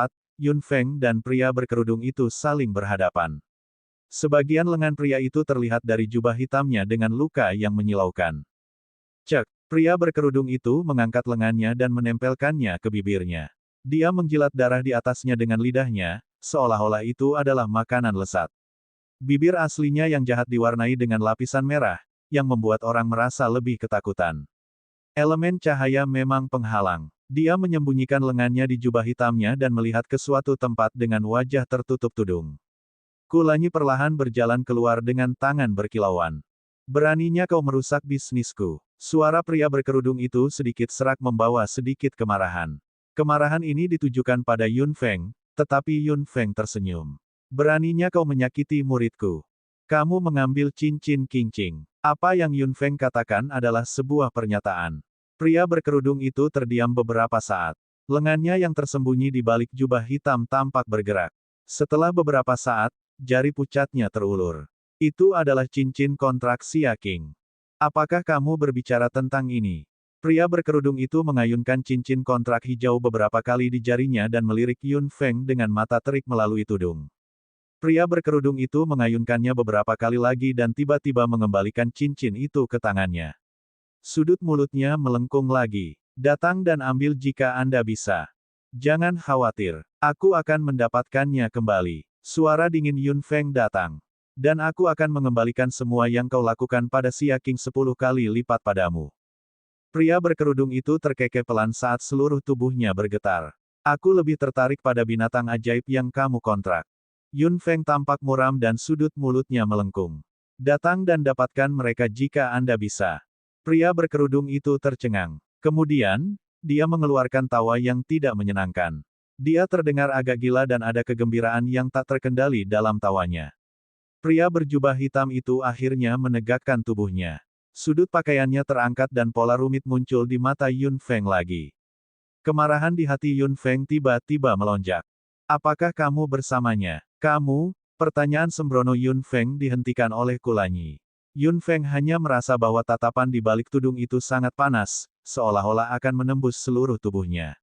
Yun Feng dan pria berkerudung itu saling berhadapan. Sebagian lengan pria itu terlihat dari jubah hitamnya dengan luka yang menyilaukan. Cek, pria berkerudung itu mengangkat lengannya dan menempelkannya ke bibirnya. Dia menjilat darah di atasnya dengan lidahnya, seolah-olah itu adalah makanan lesat. Bibir aslinya yang jahat diwarnai dengan lapisan merah, yang membuat orang merasa lebih ketakutan. Elemen cahaya memang penghalang. Dia menyembunyikan lengannya di jubah hitamnya dan melihat ke suatu tempat dengan wajah tertutup tudung. Ku Lanyi perlahan berjalan keluar dengan tangan berkilauan. Beraninya kau merusak bisnisku. Suara pria berkerudung itu sedikit serak membawa sedikit kemarahan. Kemarahan ini ditujukan pada Yun Feng, tetapi Yun Feng tersenyum. Beraninya kau menyakiti muridku. Kamu mengambil cincin kincing. Apa yang Yun Feng katakan adalah sebuah pernyataan. Pria berkerudung itu terdiam beberapa saat. Lengannya yang tersembunyi di balik jubah hitam tampak bergerak. Setelah beberapa saat, jari pucatnya terulur. Itu adalah cincin kontrak Xia Qing. Apakah kamu berbicara tentang ini? Pria berkerudung itu mengayunkan cincin kontrak hijau beberapa kali di jarinya dan melirik Yun Feng dengan mata terik melalui tudung. Pria berkerudung itu mengayunkannya beberapa kali lagi dan tiba-tiba mengembalikan cincin itu ke tangannya. Sudut mulutnya melengkung lagi. Datang dan ambil jika Anda bisa. Jangan khawatir. Aku akan mendapatkannya kembali. Suara dingin Yun Feng datang. Dan aku akan mengembalikan semua yang kau lakukan pada Xia Qing 10 kali lipat padamu. Pria berkerudung itu terkekeh pelan saat seluruh tubuhnya bergetar. Aku lebih tertarik pada binatang ajaib yang kamu kontrak. Yun Feng tampak muram dan sudut mulutnya melengkung. Datang dan dapatkan mereka jika Anda bisa. Pria berkerudung itu tercengang. Kemudian, dia mengeluarkan tawa yang tidak menyenangkan. Dia terdengar agak gila dan ada kegembiraan yang tak terkendali dalam tawanya. Pria berjubah hitam itu akhirnya menegakkan tubuhnya. Sudut pakaiannya terangkat dan pola rumit muncul di mata Yun Feng lagi. Kemarahan di hati Yun Feng tiba-tiba melonjak. Apakah kamu bersamanya? Kamu? Pertanyaan sembrono Yun Feng dihentikan oleh Kulanyi. Yun Feng hanya merasa bahwa tatapan di balik tudung itu sangat panas, seolah-olah akan menembus seluruh tubuhnya.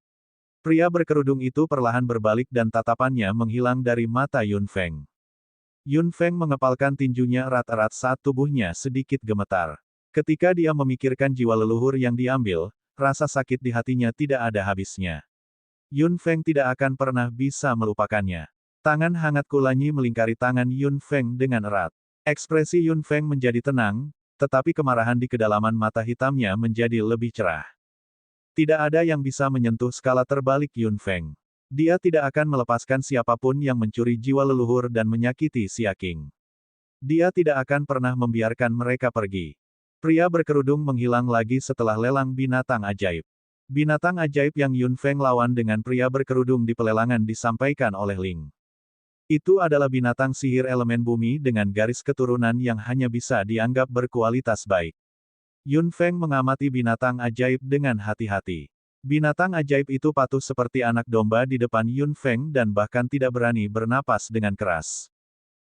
Pria berkerudung itu perlahan berbalik dan tatapannya menghilang dari mata Yun Feng. Yun Feng mengepalkan tinjunya erat-erat saat tubuhnya sedikit gemetar. Ketika dia memikirkan jiwa leluhur yang diambil, rasa sakit di hatinya tidak ada habisnya. Yun Feng tidak akan pernah bisa melupakannya. Tangan hangat Kulanyi melingkari tangan Yun Feng dengan erat. Ekspresi Yun Feng menjadi tenang, tetapi kemarahan di kedalaman mata hitamnya menjadi lebih cerah. Tidak ada yang bisa menyentuh skala terbalik Yun Feng. Dia tidak akan melepaskan siapapun yang mencuri jiwa leluhur dan menyakiti Xia Qing. Dia tidak akan pernah membiarkan mereka pergi. Pria berkerudung menghilang lagi setelah lelang binatang ajaib. Binatang ajaib yang Yun Feng lawan dengan pria berkerudung di pelelangan disampaikan oleh Ling. Itu adalah binatang sihir elemen bumi dengan garis keturunan yang hanya bisa dianggap berkualitas baik. Yun Feng mengamati binatang ajaib dengan hati-hati. Binatang ajaib itu patuh seperti anak domba di depan Yun Feng dan bahkan tidak berani bernapas dengan keras.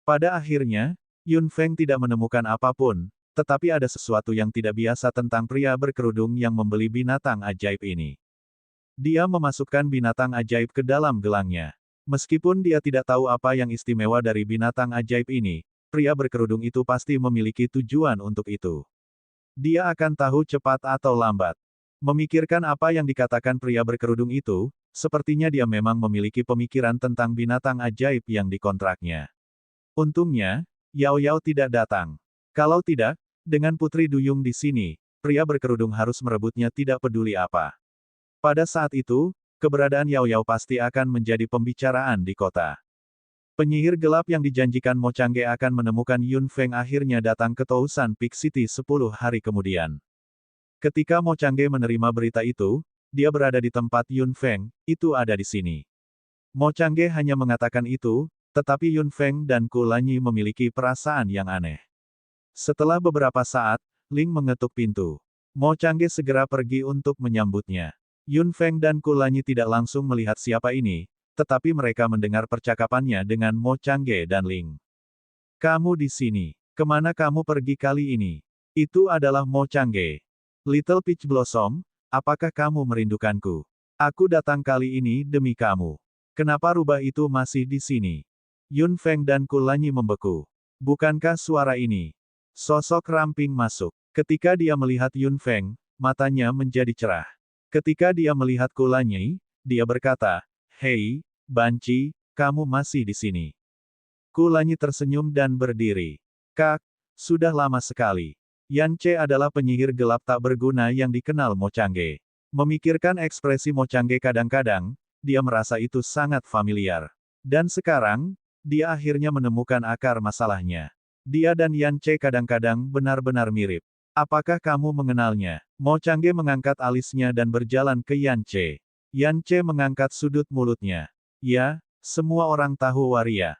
Pada akhirnya, Yun Feng tidak menemukan apapun, tetapi ada sesuatu yang tidak biasa tentang pria berkerudung yang membeli binatang ajaib ini. Dia memasukkan binatang ajaib ke dalam gelangnya. Meskipun dia tidak tahu apa yang istimewa dari binatang ajaib ini, pria berkerudung itu pasti memiliki tujuan untuk itu. Dia akan tahu cepat atau lambat. Memikirkan apa yang dikatakan pria berkerudung itu, sepertinya dia memang memiliki pemikiran tentang binatang ajaib yang dikontraknya. Untungnya, Yao Yao tidak datang. Kalau tidak, dengan Putri Duyung di sini, pria berkerudung harus merebutnya tidak peduli apa. Pada saat itu, keberadaan Yao Yao pasti akan menjadi pembicaraan di kota. Penyihir gelap yang dijanjikan Mo Changge akan menemukan Yun Feng akhirnya datang ke Tousan Peak City 10 hari kemudian. Ketika Mo Changge menerima berita itu, dia berada di tempat Yun Feng, itu ada di sini. Mo Changge hanya mengatakan itu, tetapi Yun Feng dan Kulanyi memiliki perasaan yang aneh. Setelah beberapa saat, Ling mengetuk pintu. Mo Changge segera pergi untuk menyambutnya. Yun Feng dan Kulanyi tidak langsung melihat siapa ini, tetapi mereka mendengar percakapannya dengan Mo Changge dan Ling. Kamu di sini. Kemana kamu pergi kali ini? Itu adalah Mo Changge. Little Peach Blossom, apakah kamu merindukanku? Aku datang kali ini demi kamu. Kenapa rubah itu masih di sini? Yun Feng dan Kulanyi membeku. Bukankah suara ini? Sosok ramping masuk. Ketika dia melihat Yun Feng, matanya menjadi cerah. Ketika dia melihat Kulanyi, dia berkata, "Hei, Banci, kamu masih di sini." Kulanyi tersenyum dan berdiri. "Kak, sudah lama sekali." Yan Ce adalah penyihir gelap tak berguna yang dikenal Mo Changge. Memikirkan ekspresi Mo Changge kadang-kadang, dia merasa itu sangat familiar. Dan sekarang, dia akhirnya menemukan akar masalahnya. Dia dan Yan Ce kadang-kadang benar-benar mirip. Apakah kamu mengenalnya? Mo Changge mengangkat alisnya dan berjalan ke Yan Ce. Yan Ce mengangkat sudut mulutnya. Ya, semua orang tahu waria.